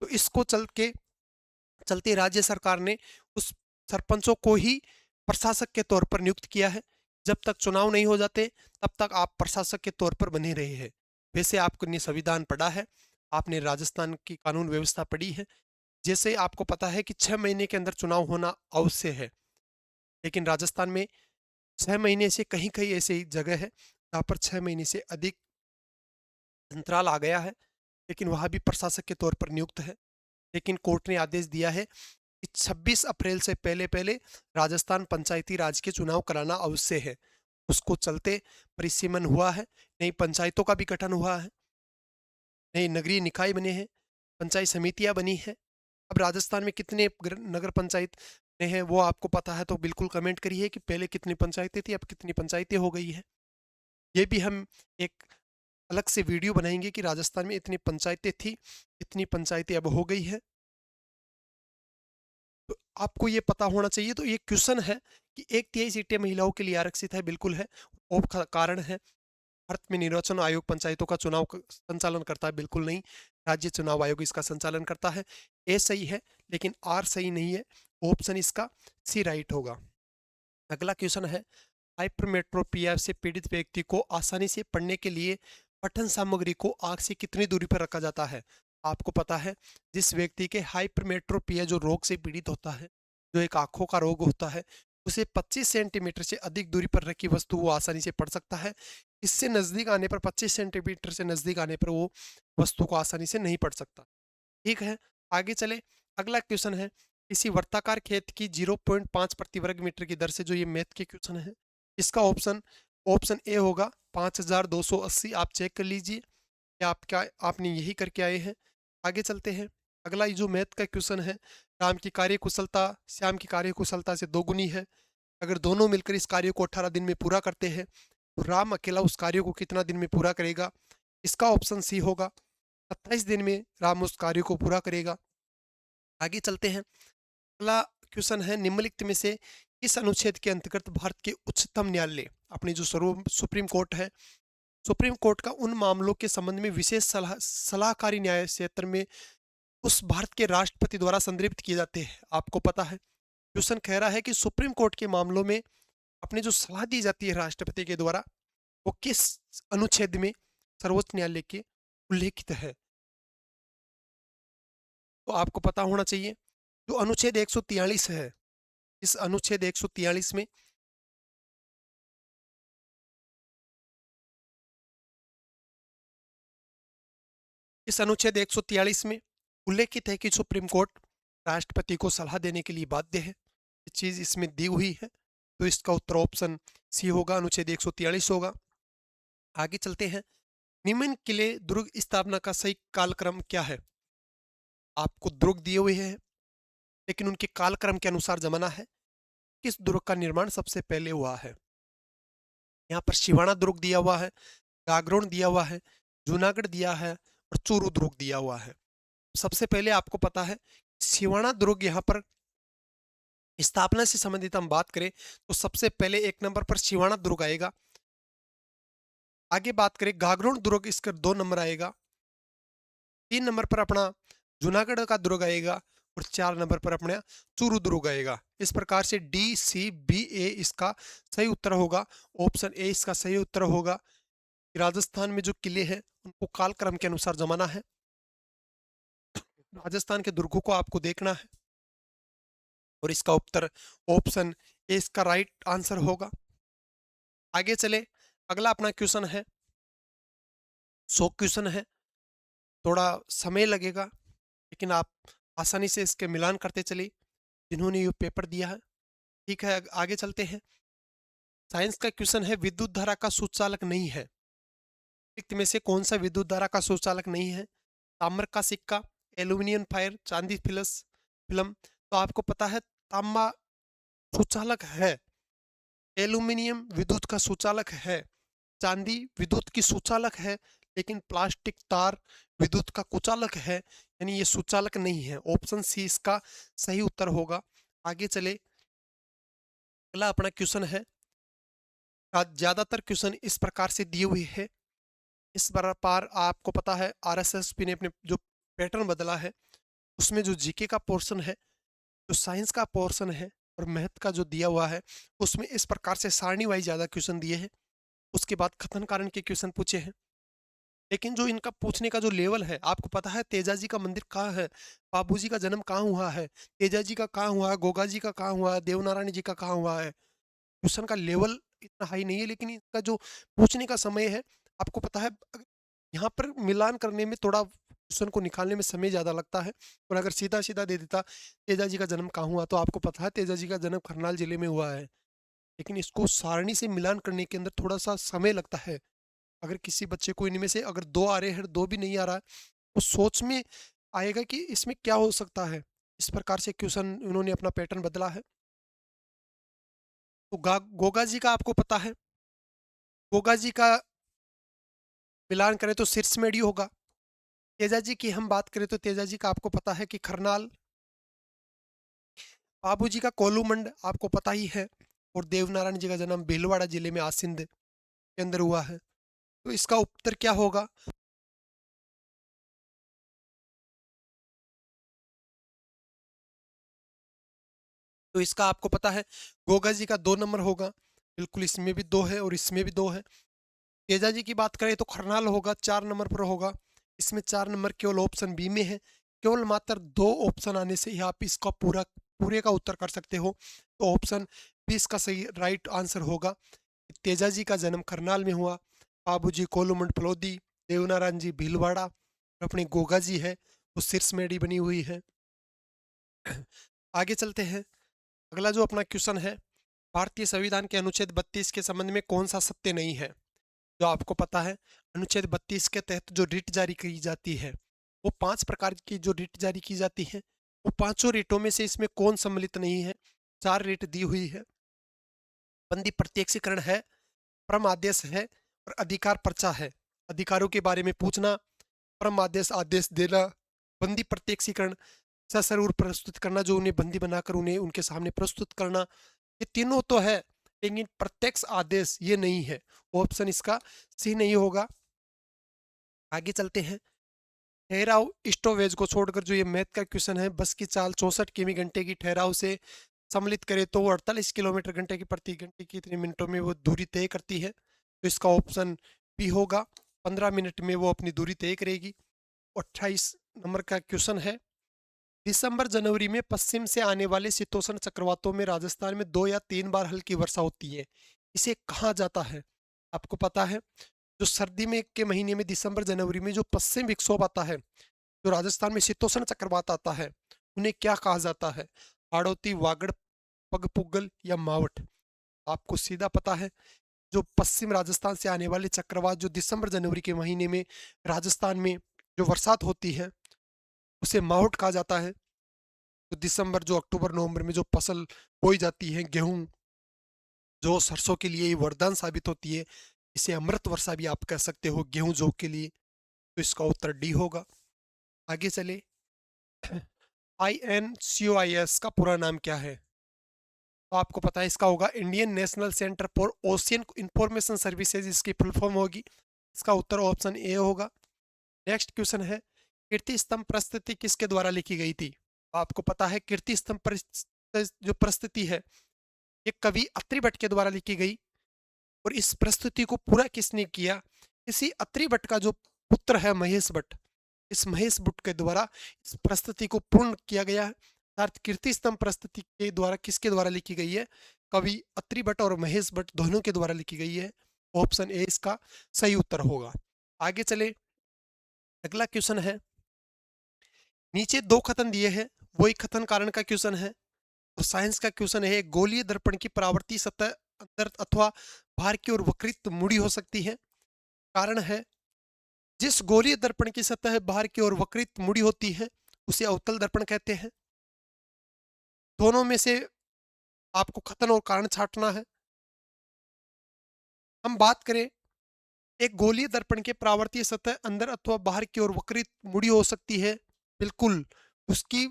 तो इसको चलते राज्य सरकार ने उस सरपंचों को ही प्रशासक के तौर पर नियुक्त किया है। जब तक चुनाव नहीं हो जाते तब तक आप प्रशासक के तौर पर बने रहे हैं। वैसे आपने संविधान पढ़ा है, आपने राजस्थान की कानून व्यवस्था पढ़ी है, जैसे आपको पता है कि 6 महीने के अंदर चुनाव होना अवश्य है, लेकिन राजस्थान में 6 महीने से कहीं कहीं ऐसी जगह है जहाँ पर 6 महीने से अधिक अंतराल आ गया है, लेकिन वहाँ भी प्रशासक के तौर पर नियुक्त है। लेकिन कोर्ट ने आदेश दिया है कि 26 अप्रैल से पहले पहले राजस्थान पंचायती राज के चुनाव कराना अवश्य है। उसको चलते परिसीमन हुआ है, नई पंचायतों का भी गठन हुआ है, नए नगरीय निकाय बने हैं, पंचायत समितियां बनी हैं। अब राजस्थान में कितने नगर पंचायत ने हैं वो आपको पता है तो बिल्कुल कमेंट करिए कि पहले कितनी पंचायतें थी, अब कितनी पंचायतें हो गई है। ये भी हम एक अलग से वीडियो बनाएंगे कि राजस्थान में इतनी पंचायतें थी, इतनी पंचायतें अब हो गई है। तो आपको ये पता होना चाहिए। तो ये क्वेश्चन है कि 1/3 सीटें महिलाओं के लिए आरक्षित है, बिल्कुल है। और कारण है, भारत में निर्वाचन आयोग पंचायतों का चुनाव संचालन करता है, बिल्कुल नहीं। राज्य चुनाव आयोग इसका संचालन करता है। ए सही है लेकिन आर सही नहीं है, ऑप्शन इसका सी राइट होगा। अगला क्वेश्चन है, हाइपरमेट्रोपिया से पीड़ित व्यक्ति को आसानी से पढ़ने के लिए पठन सामग्री को आंख से कितनी दूरी पर रखा जाता है? आपको पता है, जिस व्यक्ति के हाइपरमेट्रोपिया जो रोग से पीड़ित होता है, जो एक आंखों का रोग होता है, उसे 25 सेंटीमीटर से अधिक दूरी पर रखी वस्तु वो आसानी से पढ़ सकता है। इससे नजदीक आने पर, 25 सेंटीमीटर से नजदीक आने पर वो वस्तु को आसानी से नहीं पढ़ सकता। ठीक है, आगे चले। अगला क्वेश्चन है, किसी वर्ताकार खेत की 0.5 प्रति वर्ग मीटर की दर से, जो ये मैथ के क्वेश्चन है, इसका ऑप्शन ऑप्शन ए होगा 5280। आप चेक कर लीजिए कि आपका आपने यही करके आए हैं। आगे चलते हैं। अगला ये जो मैथ का क्वेश्चन है, राम की कार्य कुशलता श्याम की कार्य कुशलता से दोगुनी है। अगर दोनों मिलकर इस कार्य को 18 दिन में पूरा करते हैं तो राम अकेला उस कार्य को कितना दिन में पूरा करेगा? इसका ऑप्शन सी होगा, 27 दिन में राम उस कार्य को पूरा करेगा। आगे चलते हैं। अगला क्वेश्चन है, निम्नलिखित में से इस अनुच्छेद के अंतर्गत भारत के उच्चतम न्यायालय, अपनी जो सुप्रीम कोर्ट है, सुप्रीम कोर्ट का उन मामलों के संबंध में विशेष सलाहकारी न्याय क्षेत्र में उस भारत के राष्ट्रपति द्वारा संदर्भित किए जाते हैं? आपको पता है, क्वेश्चन कह रहा है कि सुप्रीम कोर्ट के मामलों में अपने जो सलाह दी जाती है राष्ट्रपति के द्वारा, वो किस अनुच्छेद में सर्वोच्च न्यायालय के उल्लेखित है? तो आपको पता होना चाहिए, जो अनुच्छेद 143 है, इस अनुच्छेद 143 में इस अनुच्छेद 143 में उल्लेखित है कि सुप्रीम कोर्ट राष्ट्रपति को सलाह देने के लिए बाध्य है। ये चीज इसमें दी हुई है, तो इसका उत्तर ऑप्शन सी होगा, अनुच्छेद 143 होगा। आगे चलते हैं। निम्न किले दुर्ग स्थापना का सही कालक्रम क्या है? आपको दुर्ग दिए हुए हैं, लेकिन उनके कालक्रम के अनुसार जमाना है। किस दुर्ग का निर्माण सबसे पहले हुआ है? यहाँ पर शिवाना दुर्ग दिया हुआ है, गागरोन दिया हुआ है, जूनागढ़ दिया है और चूरू दुर्ग दिया हुआ है। सबसे पहले आपको पता है, शिवाना दुर्ग यहाँ पर स्थापना से संबंधित हम बात करें तो सबसे पहले 1 नंबर पर शिवाना दुर्ग आएगा। आगे बात करें गागरोन दुर्ग, इसका 2 नंबर आएगा। 3 नंबर पर अपना जूनागढ़ का दुर्ग आएगा और 4 नंबर पर अपने चुरुद्रु गएगा। इस प्रकार से डी, सी, बी, ए इसका सही उत्तर होगा। ऑप्शन ए इसका सही उत्तर होगा। राजस्थान में जो किले हैं उनको कालक्रम के अनुसार जमाना है। राजस्थान के दुर्गों को आपको देखना है और इसका उत्तर ऑप्शन ए इसका राइट आंसर होगा। आगे चले, अगला अपना क्वेश्चन है, 100 क्वेश्चन है, थोड़ा समय लगेगा लेकिन आप आसानी से इसके मिलान करते चलिए जिन्होंने ये पेपर दिया है। ठीक है, आगे चलते हैं। साइंस का क्वेश्चन है, विद्युत धारा का सुचालक नहीं है। निम्नलिखित में से कौन सा विद्युत धारा का सुचालक नहीं है? ताम्र का सिक्का, एल्यूमिनियम फायर, चांदी फिल्म। तो आपको पता है तांबा सुचालक है, एल्यूमिनियम विद्युत का सुचालक है, चांदी विद्युत की सुचालक है, लेकिन प्लास्टिक तार विद्युत का कुचालक है, यानी ये सुचालक नहीं है। ऑप्शन सी इसका सही उत्तर होगा। आगे चले, अगला अपना क्वेश्चन है, ज्यादातर क्वेश्चन इस प्रकार से दिए हुए है। इस बार आपको पता है आरएसएस ने अपने जो पैटर्न बदला है उसमें जो जीके का पोर्शन है, जो साइंस का पोर्शन है और मैथ का जो दिया हुआ है उसमें इस प्रकार से सारणी वाइज ज्यादा क्वेश्चन दिए हैं। उसके बाद कथन कारण के क्वेश्चन पूछे हैं, लेकिन जो इनका पूछने का जो लेवल है, आपको पता है तेजाजी का मंदिर कहाँ है, बाबूजी का जन्म कहाँ हुआ है, तेजाजी का कहाँ हुआ है, गोगा जी का कहाँ हुआ है, देवनारायण जी का कहाँ हुआ है। क्वेश्चन का लेवल इतना हाई नहीं है, लेकिन इसका जो पूछने का समय है, आपको पता है यहाँ पर मिलान करने में थोड़ा क्वेश्चन को निकालने में समय ज़्यादा लगता है। और अगर सीधा सीधा दे देता तेजाजी का जन्म कहाँ हुआ, तो आपको पता है तेजाजी का जन्म करनाल जिले में हुआ है, लेकिन इसको सारणी से मिलान करने के अंदर थोड़ा सा समय लगता है। अगर किसी बच्चे को इनमें से अगर 2 आ रहे हैं, 2 भी नहीं आ रहा है, वो सोच में आएगा कि इसमें क्या हो सकता है। इस प्रकार से क्वेश्चन उन्होंने अपना पैटर्न बदला है। तो गोगा जी का आपको पता है, गोगा जी का मिलान करें तो सिरसमेड़ी होगा। तेजा जी की हम बात करें तो तेजा जी का आपको पता है कि खरनाल। बाबू जी का कोलूमंड आपको पता ही है। और देवनारायण जी का जन्म भीलवाड़ा जिले में आसिंद के अंदर हुआ है। तो इसका उत्तर क्या होगा? तो इसका आपको पता है गोगा जी का 2 नंबर होगा। बिल्कुल, इसमें भी 2 है और इसमें भी 2 है। तेजा जी की बात करें तो खरनाल होगा, 4 नंबर पर होगा। इसमें 4 नंबर केवल ऑप्शन बी में है। केवल मात्र 2 ऑप्शन आने से ही आप इसका पूरे का उत्तर कर सकते हो। तो ऑप्शन बी इसका सही राइट आंसर होगा। तेजा जी का जन्म करनाल में हुआ, बाबू जी कोलूमंड फलोदी, देवनारायण जी भीलवाड़ा, और अपने गोगा जी है वो सिरसमेड़ी बनी हुई है। आगे चलते हैं, अगला जो अपना क्वेश्चन है, भारतीय संविधान के अनुच्छेद 32 के संबंध में कौन सा सत्य नहीं है? जो आपको पता है अनुच्छेद 32 के तहत जो रिट जारी की जाती है, वो 5 प्रकार की जो रिट जारी की जाती है, वो पांचों रिटों में से इसमें कौन सम्मिलित नहीं है? 4 रिट दी हुई है। बंदी प्रत्यक्षीकरण है, परम आदेश है और अधिकार पर्चा है। अधिकारों के बारे में पूछना, परम आदेश आदेश देना, बंदी प्रत्यक्षीकरण ससरूर प्रस्तुत करना, जो उन्हें बंदी बनाकर उन्हें उनके सामने प्रस्तुत करना, ये तीनों तो है, लेकिन प्रत्यक्ष आदेश ये नहीं है। ऑप्शन इसका सी नहीं होगा। आगे चलते हैं, ठहराव स्टॉपेज को छोड़कर जो ये मैथ का क्वेश्चन है, बस की चाल 64 किमी घंटे की ठहराव से सम्मिलित करें तो वो 48 किलोमीटर घंटे की प्रति घंटे की इतने मिनटों में वो दूरी तय करती है। तो इसका ऑप्शन बी होगा, 15 मिनट में वो अपनी दूरी तय करेगी। 28 नंबर का क्वेश्चन है, दिसंबर जनवरी में पश्चिम से आने वाले शीतोष्ण चक्रवातों में राजस्थान में 2 या 3 बार हल्की वर्षा होती है, इसे कहा जाता है? आपको पता है जो सर्दी में के महीने में दिसंबर जनवरी में जो पश्चिम विक्षोभ आता है, जो राजस्थान में शीतोष्ण चक्रवात आता है, उन्हें क्या कहा जाता है? हाड़ौती, वागड़, पगपुगल या मावट? आपको सीधा पता है जो पश्चिम राजस्थान से आने वाले चक्रवात जो दिसंबर जनवरी के महीने में राजस्थान में जो बरसात होती है उसे मावट कहा जाता है। तो दिसंबर जो अक्टूबर नवंबर में जो फसल बोई जाती है, गेहूं, जो सरसों के लिए वरदान साबित होती है, इसे अमृत वर्षा भी आप कह सकते हो गेहूं जौ के लिए। तो इसका उत्तर डी होगा। आगे चले, INCOIS का पूरा नाम क्या है? तो आपको पता है इसका होगा Indian national centre for ocean information services, इसकी फुल फॉर्म होगी। इसका उत्तर ऑप्शन ए होगा। नेक्स्ट क्वेश्चन है, कीर्ति स्तंभ प्रस्तुति किसके द्वारा लिखी गई थी? आपको पता है कीर्ति स्तंभ जो प्रस्तुति है ये कवि अत्रि भट्ट के द्वारा लिखी गई। और इस प्रस्तुति को पूरा किसने किया? इसी अत्रि भट्ट का जो पुत्र है महेश भट्ट, इस महेश भट्ट के द्वारा इस प्रस्तुति को पूर्ण किया गया है। अर्थात कीर्ति स्तंभ प्रस्तुति के द्वारा किसके द्वारा लिखी गई है? कवि अत्रि भट्ट और महेश भट्ट दोनों के द्वारा लिखी गई है। ऑप्शन ए इसका सही उत्तर होगा। आगे चले, अगला क्वेश्चन है, नीचे दो कथन दिए हैं, वही कथन कारण का क्वेश्चन है। और साइंस का क्वेश्चन है, गोलीय दर्पण की परावर्ती सतह अंदर अथवा बाहर की ओर वक्रित मुड़ी हो सकती है। कारण है, जिस गोलीय दर्पण की सतह बाहर की ओर वक्रित मुड़ी होती है उसे अवतल दर्पण कहते हैं। दोनों में से आपको कथन और कारण छांटना है। हम बात करें, एक गोलीय दर्पण के परावर्तीय सतह अंदर अथवा बाहर की ओर वक्रित मुड़ी हो सकती है। बिल्कुल, उसकी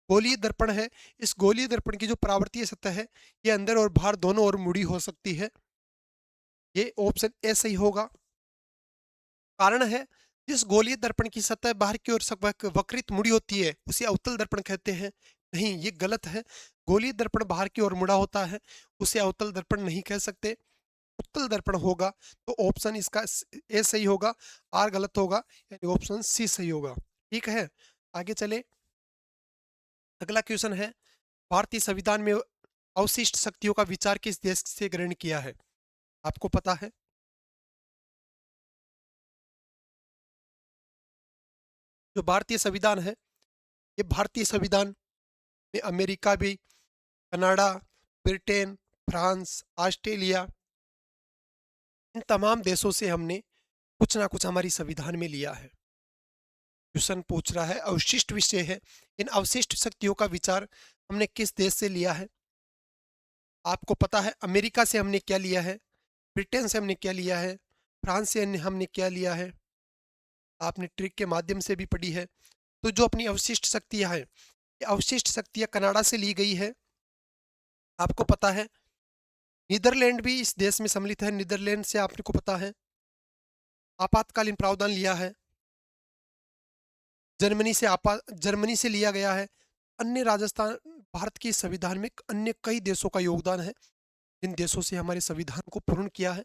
गोलीय दर्पण है, इस गोलीय दर्पण की जो परावर्तीय सतह है ये अंदर और बाहर दोनों ओर मुड़ी हो सकती है। ये ऑप्शन ए सही होगा। कारण है, जिस गोलीय दर्पण की सतह बाहर की ओर वक्रित मुड़ी होती है उसे अवतल दर्पण कहते हैं। नहीं, ये गलत है। गोलीय दर्पण बाहर की ओर मुड़ा होता है, उसे अवतल दर्पण नहीं कह सकते, उत्तल दर्पण होगा। तो ऑप्शन इसका ए सही होगा, आर गलत होगा, यानी ऑप्शन सी सही होगा। ठीक है, आगे चले, अगला क्वेश्चन है, भारतीय संविधान में अवशिष्ट शक्तियों का विचार किस देश से ग्रहण किया है? आपको पता है, जो भारतीय संविधान है ये भारतीय संविधान में अमेरिका भी, कनाडा, ब्रिटेन, फ्रांस, ऑस्ट्रेलिया, इन तमाम देशों से हमने कुछ ना कुछ हमारी संविधान में लिया है। क्वेश्चन पूछ रहा है, अवशिष्ट विषय है, इन अवशिष्ट शक्तियों का विचार हमने किस देश से लिया है? आपको पता है अमेरिका से हमने क्या लिया है, ब्रिटेन से हमने क्या लिया है, फ्रांस से हमने क्या लिया है, आपने ट्रिक के माध्यम से भी पढ़ी है। तो जो अपनी अवशिष्ट शक्तियां हैं, ये अवशिष्ट शक्तियां कनाडा से ली गई है। आपको पता है नीदरलैंड भी इस देश में सम्मिलित है, नीदरलैंड से आपको पता है आपातकालीन प्रावधान लिया है। जर्मनी से लिया गया है। अन्य राजस्थान, भारत के संविधान में अन्य कई देशों का योगदान है, जिन देशों से हमारे संविधान को पूर्ण किया है।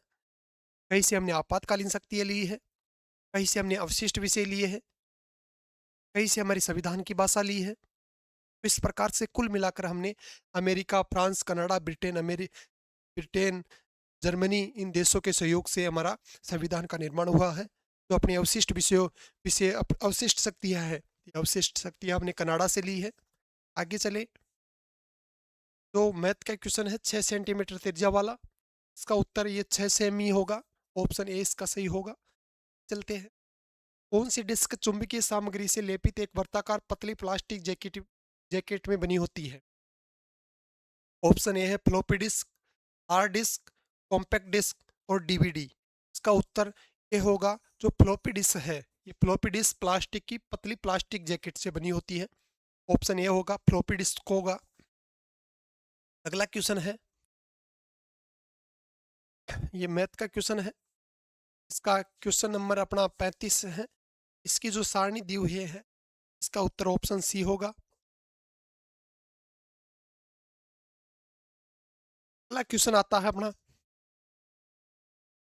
कहीं से हमने आपातकालीन शक्तियाँ ली है, कहीं से हमने अवशिष्ट विषय लिए हैं, कहीं से हमारी संविधान की भाषा ली है। तो इस प्रकार से कुल मिलाकर हमने America, France, Canada, Britain, Germany, इन देशों के सहयोग से हमारा संविधान का निर्माण हुआ है। तो अपनी अवशिष्ट शक्तियाँ है, अवशिष्ट शक्तियाँ हमने कनाडा से ली है। आगे चले, जो मैथ का क्वेश्चन है 6 सेंटीमीटर त्रिज्या वाला, इसका उत्तर ये 6 सेमी होगा। ऑप्शन ए इसका सही होगा। चलते हैं, कौन सी डिस्क चुंबकीय सामग्री से लेपित एक वर्ताकार पतली प्लास्टिक जैकेट में बनी होती है? ऑप्शन ए है floppy disk, hard disk, compact disk और डीवीडी। इसका उत्तर ए होगा, जो फ्लॉपी डिस्क है, ये फ्लॉपी डिस्क प्लास्टिक की पतली प्लास्टिक जैकेट से बनी होती है। ऑप्शन ए होगा, फ्लॉपी डिस्क होगा। अगला क्वेश्चन है, ये मैथ का क्वेश्चन है, इसका क्वेश्चन नंबर अपना 35 है। इसकी जो सारणी दी हुई है इसका उत्तर ऑप्शन सी होगा। अगला क्वेश्चन आता है अपना,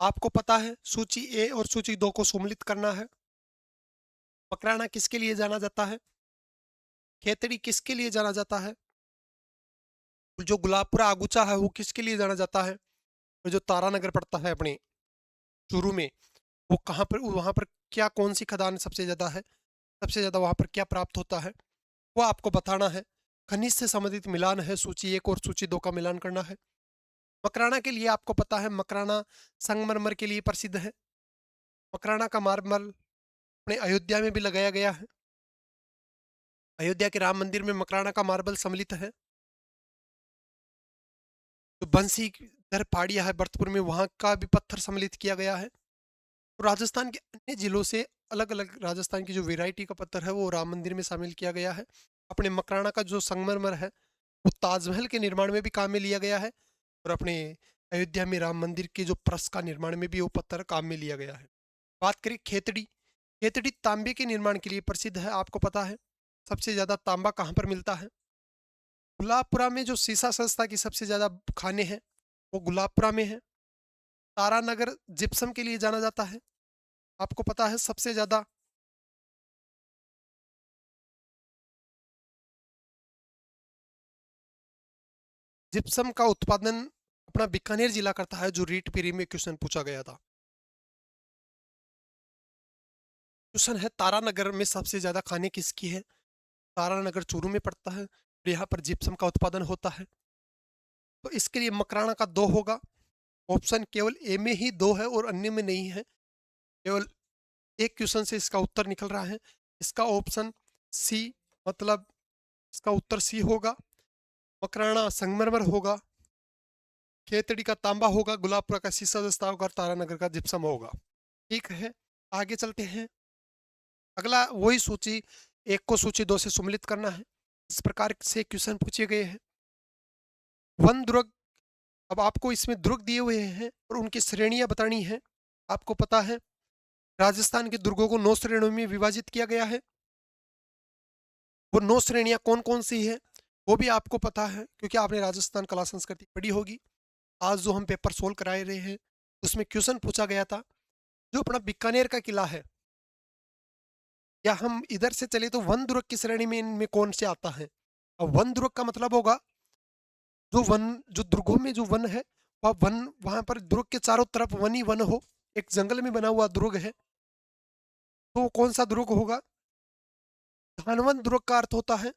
आपको पता है सूची ए और सूची 2 को सम्मिलित करना है। मकराना किसके लिए जाना जाता है? खेतड़ी किसके लिए जाना जाता है? जो गुलाबपुरा आगूचा है वो किसके लिए जाना जाता है? और जो तारानगर पड़ता है अपने चूरू में, वो कहाँ पर, वहाँ पर क्या, कौन सी खदान सबसे ज़्यादा है, सबसे ज़्यादा वहाँ पर क्या प्राप्त होता है, वो आपको बताना है। खनिज से संबंधित मिलान है, सूची 1 और सूची 2 का मिलान करना है। मकराना के लिए आपको पता है मकराना संगमरमर के लिए प्रसिद्ध है। मकराना का मार्बल अपने अयोध्या में भी लगाया गया है। अयोध्या के राम मंदिर में मकराना का मार्बल सम्मिलित है। जो बंसीधर पहाड़ियाँ है भरतपुर में, वहाँ का भी पत्थर सम्मिलित किया गया है। तो राजस्थान के अन्य जिलों से अलग अलग राजस्थान की जो वैरायटी का पत्थर है वो राम मंदिर में शामिल किया गया है। अपने मकराना का जो संगमरमर है वो ताजमहल के निर्माण में भी काम में लिया गया है, और अपने अयोध्या में राम मंदिर के जो प्रस का निर्माण में भी वो पत्थर काम में लिया गया है। बात करें खेतड़ी, खेतड़ी तांबे के निर्माण के लिए प्रसिद्ध है, आपको पता है। सबसे ज़्यादा तांबा कहाँ पर मिलता है? गुलाबपुरा में जो सीसा संस्था की सबसे ज़्यादा खाने हैं वो गुलाबपुरा में है। तारानगर जिप्सम के लिए जाना जाता है। आपको पता है सबसे ज़्यादा जिप्सम का उत्पादन अपना बीकानेर जिला करता है, जो रीट पीरी में क्वेश्चन पूछा गया था। क्वेश्चन है तारानगर में सबसे ज़्यादा खाने किसकी है? तारानगर चूरू में पड़ता है और यहाँ पर जिप्सम का उत्पादन होता है। तो इसके लिए मकराना का 2 होगा। ऑप्शन केवल ए में ही 2 है और अन्य में नहीं है। केवल एक क्वेश्चन से इसका उत्तर निकल रहा है। इसका ऑप्शन सी, मतलब इसका उत्तर सी होगा। मकराना संगमरमर होगा, खेतड़ी का तांबा होगा, गुलाबपुरा का शीशा दस्ता होगा और तारानगर का जिप्सम होगा। ठीक है, आगे चलते हैं। अगला वही सूची एक को सूची 2 से सम्मिलित करना है। इस प्रकार से क्वेश्चन पूछे गए हैं। वन दुर्ग, अब आपको इसमें दुर्ग दिए हुए हैं और उनकी श्रेणियां बतानी है। आपको पता है राजस्थान के दुर्गों को 9 श्रेणियों में विभाजित किया गया है। वो 9 श्रेणियां कौन कौन सी है वो भी आपको पता है, क्योंकि आपने राजस्थान कला संस्कृति पढ़ी होगी। आज जो हम पेपर सोल्व कराए रहे हैं उसमें क्वेश्चन पूछा गया था, जो अपना बीकानेर का किला है, या हम इधर से चले तो वन दुर्ग की श्रेणी में इनमें कौन से आता है? अब वन दुर्ग का मतलब होगा जो दुर्गों में जो वन है, वह वन, वहां पर दुर्ग के चारों तरफ वन ही वन हो, एक जंगल में बना हुआ दुर्ग है, तो वो कौन सा दुर्ग होगा? धानवन दुर्ग का अर्थ होता है,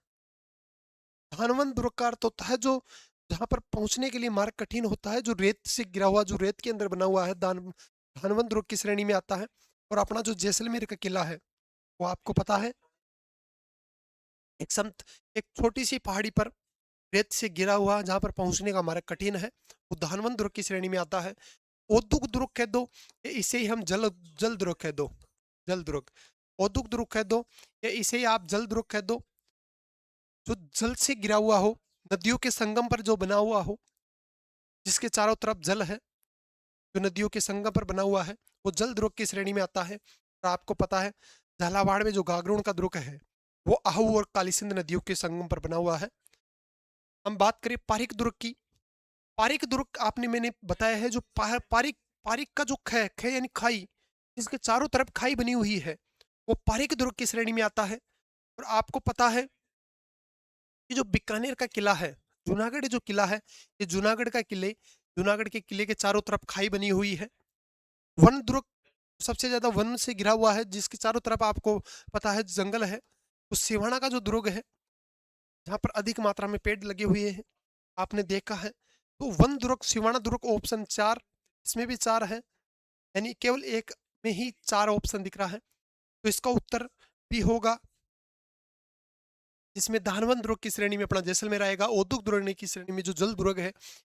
धानवन दुर्ग का अर्थ होता है जो जहां पर पहुंचने के लिए मार्ग कठिन होता है, जो रेत से गिरा हुआ, जो रेत के अंदर बना हुआ है, धानवन दुर्ग की श्रेणी में आता है। और अपना जो जैसलमेर का किला है वो आपको पता है, एक संत, एक छोटी सी पहाड़ी पर रेत से गिरा हुआ, जहां पर पहुंचने का मार्ग कठिन है, वो धानवन दुर्ग की श्रेणी में आता है। औद्योग दुर्ग कह दो, या इसे ही हम जल जल दुर्ग कह दो, जल दुर्ग। औद्योग दुर्ग कह दो या इसे ही आप जल दुर्ग कह दो, जो जल से गिरा हुआ हो, नदियों के संगम पर जो बना हुआ हो, जिसके चारों तरफ जल है, जो नदियों के संगम पर बना हुआ है, वो जल दुर्ग की श्रेणी में आता है। और आपको पता है झालावाड़ में जो गागरोन का दुर्ग है वो आहू और कालीसिंध नदियों के संगम पर बना हुआ है। हम बात करें पारिक दुर्ग की। पारिक दुर्ग आपने, मैंने बताया है, जो पारिक, पारिक का जो ख ख यानी खाई, इसके चारों तरफ खाई बनी हुई है, वो पारिक दुर्ग की श्रेणी में आता है। और आपको पता है कि जो बीकानेर का किला है, जूनागढ़ जो किला है, ये जूनागढ़ का किले, जूनागढ़ के किले के चारों तरफ खाई बनी हुई है। वन दुर्ग सबसे ज्यादा वन से घिरा हुआ है, जिसके चारों तरफ आपको पता है जंगल है। तो सिवाना का जो दुर्ग है, जहाँ पर अधिक मात्रा में पेड़ लगे हुए हैं, आपने देखा है। तो वन दुर्ग, सिवाना दुर्ग, ऑप्शन 4, इसमें भी 4 है, यानी केवल एक में ही 4 ऑप्शन दिख रहा है। तो इसका उत्तर भी होगा, जिसमें धानवन दुर्ग की श्रेणी में अपना जैसलमेर आएगा, औद्योगिक दुर्ग की श्रेणी में जो जल दुर्ग है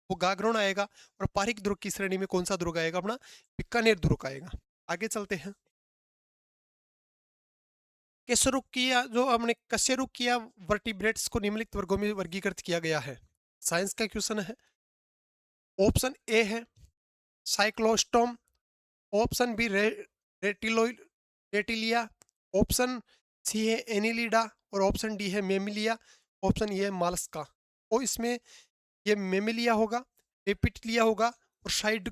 वो गागरोन आएगा, और पारिक दुर्ग की श्रेणी में कौन सा दुर्ग आएगा? अपना बीकानेर दुर्ग आएगा। आगे चलते हैं। केसरुकिया, जो हमने कशेरुकिया वर्टिब्रेट्स को निम्नलिखित वर्गों में वर्गीकृत किया गया है। साइंस का क्वेश्चन है। ऑप्शन ए है cyclostome, option B reptiloid reptilia, option C है एनिलिडा, और ऑप्शन डी है मेमिलिया, ऑप्शन ए है मालस्का। और इसमें ये मेमिलिया होगा, एपिटलिया होगा और साइड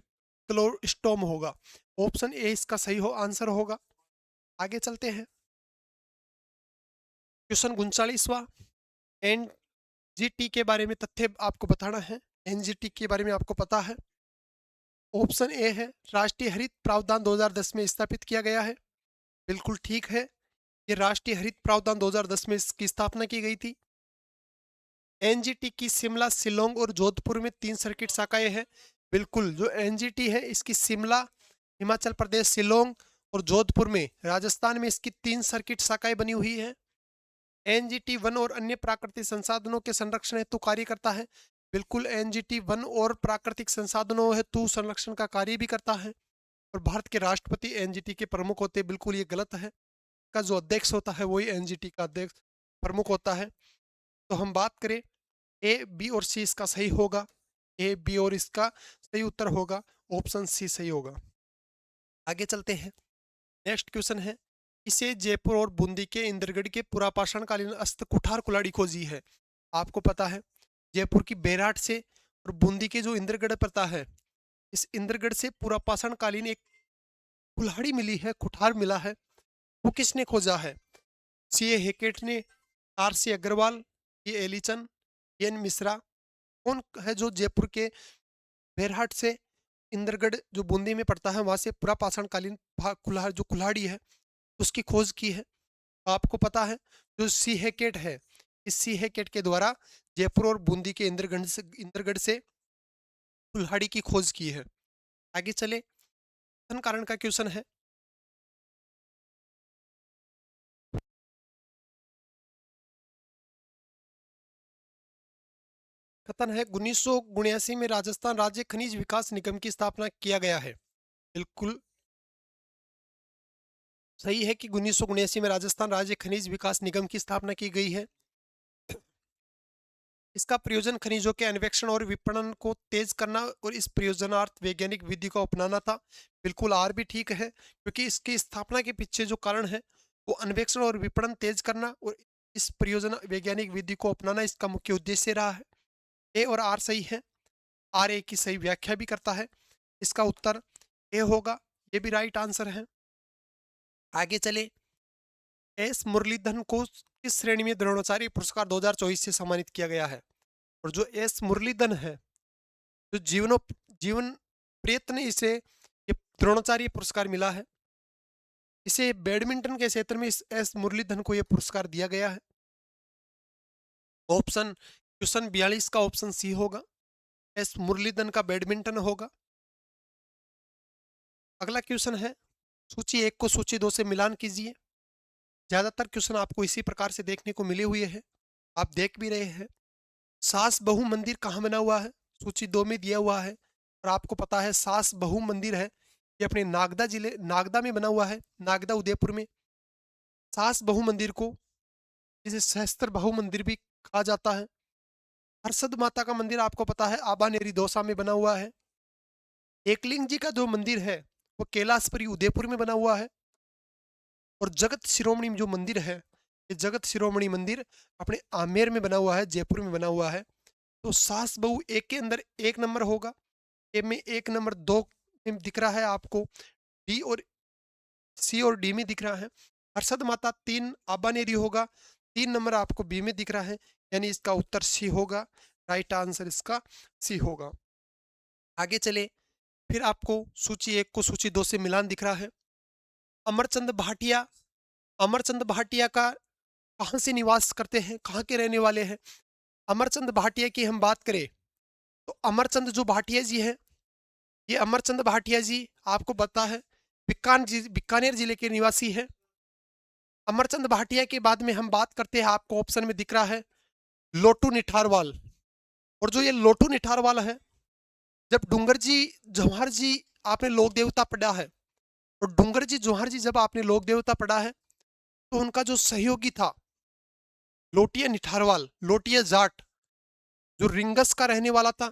क्लोस्टोम होगा। ऑप्शन ए इसका सही हो आंसर होगा। आगे चलते हैं। क्वेश्चन 39वां, एनजीटी के बारे में तथ्य आपको बताना है। एनजीटी के बारे में आपको पता है। ऑप्शन ए है राष्ट्रीय हरित प्रावधान 2010 में स्थापित किया गया है। बिल्कुल ठीक है, ये राष्ट्रीय हरित प्रावधान 2010 में इसकी स्थापना की गई थी। एनजीटी की शिमला, शिलोंग और जोधपुर में 3 सर्किट शाखाएं हैं। बिल्कुल, जो एनजीटी है इसकी शिमला, हिमाचल प्रदेश, शिलोंग और जोधपुर में, राजस्थान में, इसकी 3 सर्किट शाखाएं बनी हुई हैं। एनजीटी वन और अन्य प्राकृतिक संसाधनों के संरक्षण हेतु कार्य करता है। बिल्कुल, एनजीटी वन और प्राकृतिक संसाधनों हेतु संरक्षण का कार्य भी करता है। और भारत के राष्ट्रपति एनजीटी के प्रमुख होते हैं। बिल्कुल ये गलत है, का जो अध्यक्ष होता है वही एनजीटी का अध्यक्ष प्रमुख होता है। तो हम बात करें ए, बी और सी इसका सही होगा। ए, बी और इसका सही उत्तर होगा ऑप्शन सी सही होगा। आगे चलते हैं। नेक्स्ट क्वेश्चन है इसे जयपुर और बूंदी के इंद्रगढ़ के पुरापाषाणकालीन अस्त कुठार कुल्हाड़ी खोजी है। आपको पता है जयपुर की बेराट से और बूंदी के जो इंद्रगढ़ पड़ता है, इस इंद्रगढ़ से पुरापाषाणकालीन एक कुल्हाड़ी मिली है, कुठार मिला है। वो किसने खोजा है? सीए हेकेट ने, आर सी अग्रवाल, ये एलिचन, एन मिश्रा। कौन है जो जयपुर के बेरहाट से इंद्रगढ़ जो बूंदी में पड़ता है वहां से पुरापाषाणकालीन कुल्हाड़ जो कुल्हाड़ी है उसकी खोज की है? तो आपको पता है जो सी हेकेट है, इस सी हेकेट के द्वारा जयपुर और बूंदी के इंद्रगढ़ से कुल्हाड़ी की खोज की है। आगे चले, धन कारण का क्वेश्चन है। कथन है 1979 में राजस्थान राज्य खनिज विकास निगम की स्थापना किया गया है। बिल्कुल सही है कि 1979 में राजस्थान राज्य खनिज विकास निगम की स्थापना की गई है। इसका प्रयोजन खनिजों के अन्वेषण और विपणन को तेज करना और इस प्रयोजनार्थ वैज्ञानिक विधि को अपनाना था। बिल्कुल आर भी ठीक है, क्योंकि इसकी स्थापना के पीछे जो कारण है वो अन्वेषण और विपणन तेज करना और इस प्रयोजन वैज्ञानिक विधि को अपनाना इसका मुख्य उद्देश्य रहा है। ए और आर सही है। आर ए की सही व्याख्या भी करता है। इसका उत्तर ए होगा, ये भी राइट आंसर है। आगे चले, एस मुरलीधरन को किस श्रेणी में द्रोणाचार्य पुरस्कार 2024 से सम्मानित किया गया है? और जो एस मुरलीधरन है, जो जीवन प्रयत्न इसे ये द्रोणाचार्य पुरस्कार मिला है। इसे बैडमिंटन के क्षेत्र में इस एस मुरलीधरन को यह पुरस्कार दिया गया है। ऑप्शन क्वेश्चन 42 का ऑप्शन सी होगा, एस मुरलीधरन का बैडमिंटन होगा। अगला क्वेश्चन है, सूची 1 को सूची 2 से मिलान कीजिए। ज्यादातर क्वेश्चन आपको इसी प्रकार से देखने को मिले हुए हैं, आप देख भी रहे हैं। सास बहु मंदिर कहाँ बना हुआ है? सूची 2 में दिया हुआ है और आपको पता है सास बहु मंदिर है ये अपने नागदा में बना हुआ है, नागदा उदयपुर में। सास बहु मंदिर को जिसे सहस्त्र बहु मंदिर भी कहा जाता है। हर्षद माता का मंदिर आपको पता है आबानेरी दौसा में बना हुआ है। एकलिंग जी का जो मंदिर है वो कैलाशपुरी उदयपुर में बना हुआ है। और जगत शिरोमणि जो मंदिर है, ये जगत शिरोमणि मंदिर अपने आमेर में बना हुआ है, जयपुर में बना हुआ है। तो सास बहू एक के अंदर एक नंबर होगा। ए में एक नंबर 2 में दिख रहा है आपको, डी और सी और डी में दिख रहा है। हर्षद माता 3 आबानेरी होगा, 3 नंबर आपको बी में दिख रहा है, यानी इसका उत्तर सी होगा। राइट आंसर इसका सी होगा। आगे चले, फिर आपको सूची 1 को सूची 2 से मिलान दिख रहा है। अमरचंद भाटिया, अमरचंद भाटिया का कहाँ से निवास करते हैं, कहाँ के रहने वाले हैं? अमरचंद भाटिया की हम बात करें तो अमरचंद जो भाटिया जी है, ये अमरचंद भाटिया जी आपको पता है बीकानेर जिले के निवासी है। अमरचंद भाटिया के बाद में हम बात करते हैं, आपको ऑप्शन में दिख रहा है लोटू निठारवाल। और जो ये लोटू निठारवाल है, जब डूंगर जी जवाहर जी आपने लोक देवता पढ़ा है, और डूंगर जी जवाहर जी जब आपने लोक देवता पढ़ा है तो उनका जो सहयोगी था लोटिया निठारवाल, लोटिया जाट, जो रिंगस का रहने वाला था,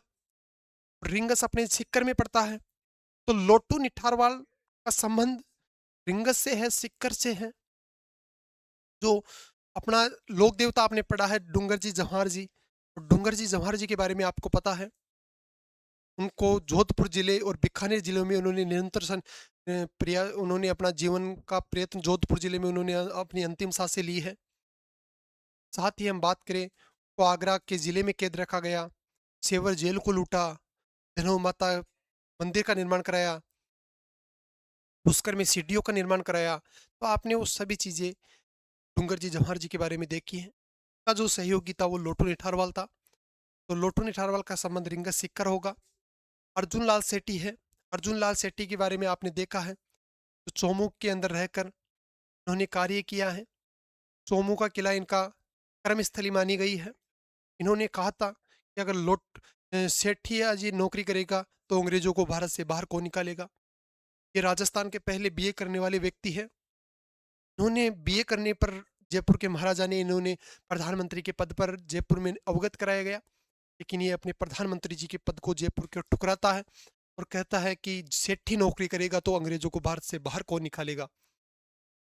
रिंगस अपने सिक्कर में पड़ता है। तो लोटू निठारवाल का संबंध रिंगस से है, सिक्कर से है। जो अपना लोक देवता आपने पढ़ा है डूंगर जी जवाहर जी, डूंगर जी जवाहर जी के बारे में आपको पता है, उनको जोधपुर जिले और बीकानेर जिलों में उन्होंने निरंतर उन्होंने अपना जीवन का प्रयत्न जोधपुर जिले में उन्होंने अपनी अंतिम सांसें ली है। साथ ही हम बात करें तो आगरा के जिले में कैद रखा गया, सेवर जेल को लूटा, धनो माता मंदिर का निर्माण कराया, पुष्कर में सीढ़ियों का निर्माण कराया। तो आपने वो सभी चीजें डूंगर जी जवाहर जी के बारे में देखी है। का जो सहयोगी था वो लोटू निठारवाल था। तो लोटू निठारवाल का संबंध रिंगस सिक्कर होगा। अर्जुन लाल सेठी है, अर्जुन लाल सेठी के बारे में आपने देखा है, तो चौमुख के अंदर रहकर उन्होंने कार्य किया है। चौमुख का किला इनका कर्मस्थली मानी गई है। इन्होंने कहा था कि अगर सेठिया जी नौकरी करेगा तो अंग्रेजों को भारत से बाहर कौन निकालेगा। ये राजस्थान के पहले बीए करने वाले व्यक्ति है। इन्होंने बीए करने पर जयपुर के महाराजा ने इन्होंने प्रधानमंत्री के पद पर जयपुर में अवगत कराया गया, लेकिन ये अपने प्रधानमंत्री जी के पद को जयपुर के ठुकराता है और कहता है कि सेठी नौकरी करेगा तो अंग्रेजों को भारत से बाहर कौन निकालेगा।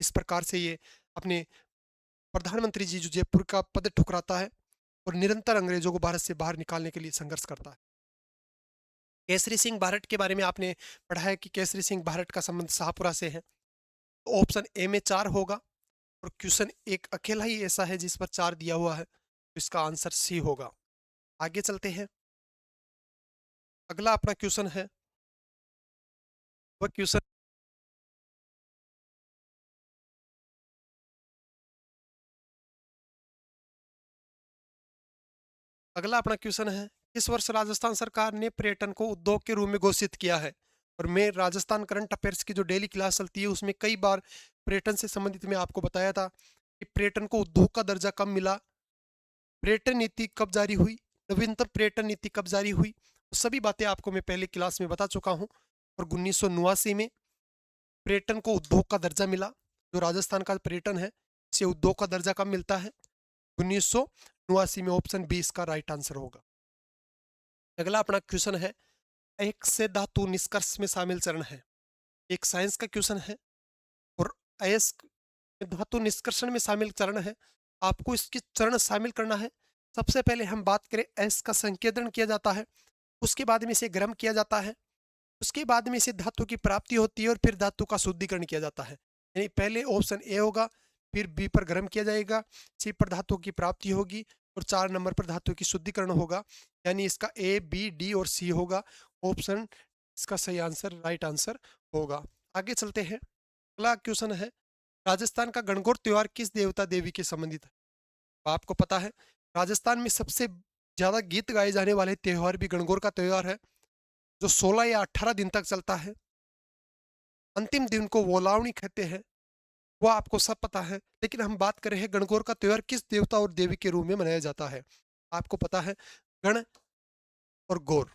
इस प्रकार से ये अपने प्रधानमंत्री जी जो जयपुर का पद ठुकराता है और निरंतर अंग्रेजों को भारत से बाहर निकालने के लिए संघर्ष करता है। केसरी सिंह भारत के बारे में आपने पढ़ा है कि केसरी सिंह भारत का संबंध शाहपुरा से है। तो ऑप्शन ए में 4 होगा और क्वेश्चन एक अकेला ही ऐसा है जिस पर 4 दिया हुआ है, तो इसका आंसर सी होगा। आगे चलते हैं। अगला अपना क्वेश्चन है, वह क्वेश्चन अगला अपना क्वेश्चन है, इस वर्ष राजस्थान सरकार ने पर्यटन को उद्योग के रूप में घोषित किया है। और मैं राजस्थान करंट अफेयर्स की जो डेली क्लास चलती है उसमें कई बार पर्यटन से संबंधित मैं आपको बताया था कि पर्यटन को उद्योग का दर्जा कब मिला, पर्यटन नीति कब जारी हुई, नवीनतम पर्यटन नीति कब जारी हुई, तो सभी बातें आपको मैं पहले क्लास में बता चुका हूँ। और 1989 में पर्यटन को उद्योग का दर्जा मिला। जो राजस्थान का पर्यटन है इसे उद्योग का दर्जा कब मिलता है? 1989 में। ऑप्शन 20 का राइट आंसर होगा। अगला अपना क्वेश्चन है, एक से धातु निष्कर्ष में शामिल चरण है। एक साइंस का क्वेश्चन है और अयस्क धातु निष्कर्षण में शामिल चरण है। आपको इसके चरण शामिल करना है। सबसे पहले हम बात करें, अयस्क का संकेंद्रण किया जाता है, उसके बाद में इसे गर्म किया जाता है, उसके बाद में इसे धातु की प्राप्ति होती है और फिर धातु का शुद्धिकरण किया जाता है। यानी पहले ऑप्शन ए होगा, फिर बी पर गर्म किया जाएगा, सी पर धातु की प्राप्ति होगी और 4 नंबर पर धातु की शुद्धिकरण होगा। यानी इसका ए बी डी और सी होगा। ऑप्शन इसका सही आंसर राइट आंसर होगा। आगे चलते हैं। अगला क्वेश्चन है, राजस्थान का गणगौर त्योहार किस देवता देवी के संबंधित है? आपको पता है राजस्थान में सबसे ज्यादा गीत गाए जाने वाले त्योहार भी गणगौर का त्योहार है, जो 16 या 18 दिन तक चलता है। अंतिम दिन को वोलावणी कहते हैं, वो आपको सब पता है। लेकिन हम बात कर रहे हैं गणगौर का त्योहार किस देवता और देवी के रूप में मनाया जाता है। आपको पता है गण और गौर।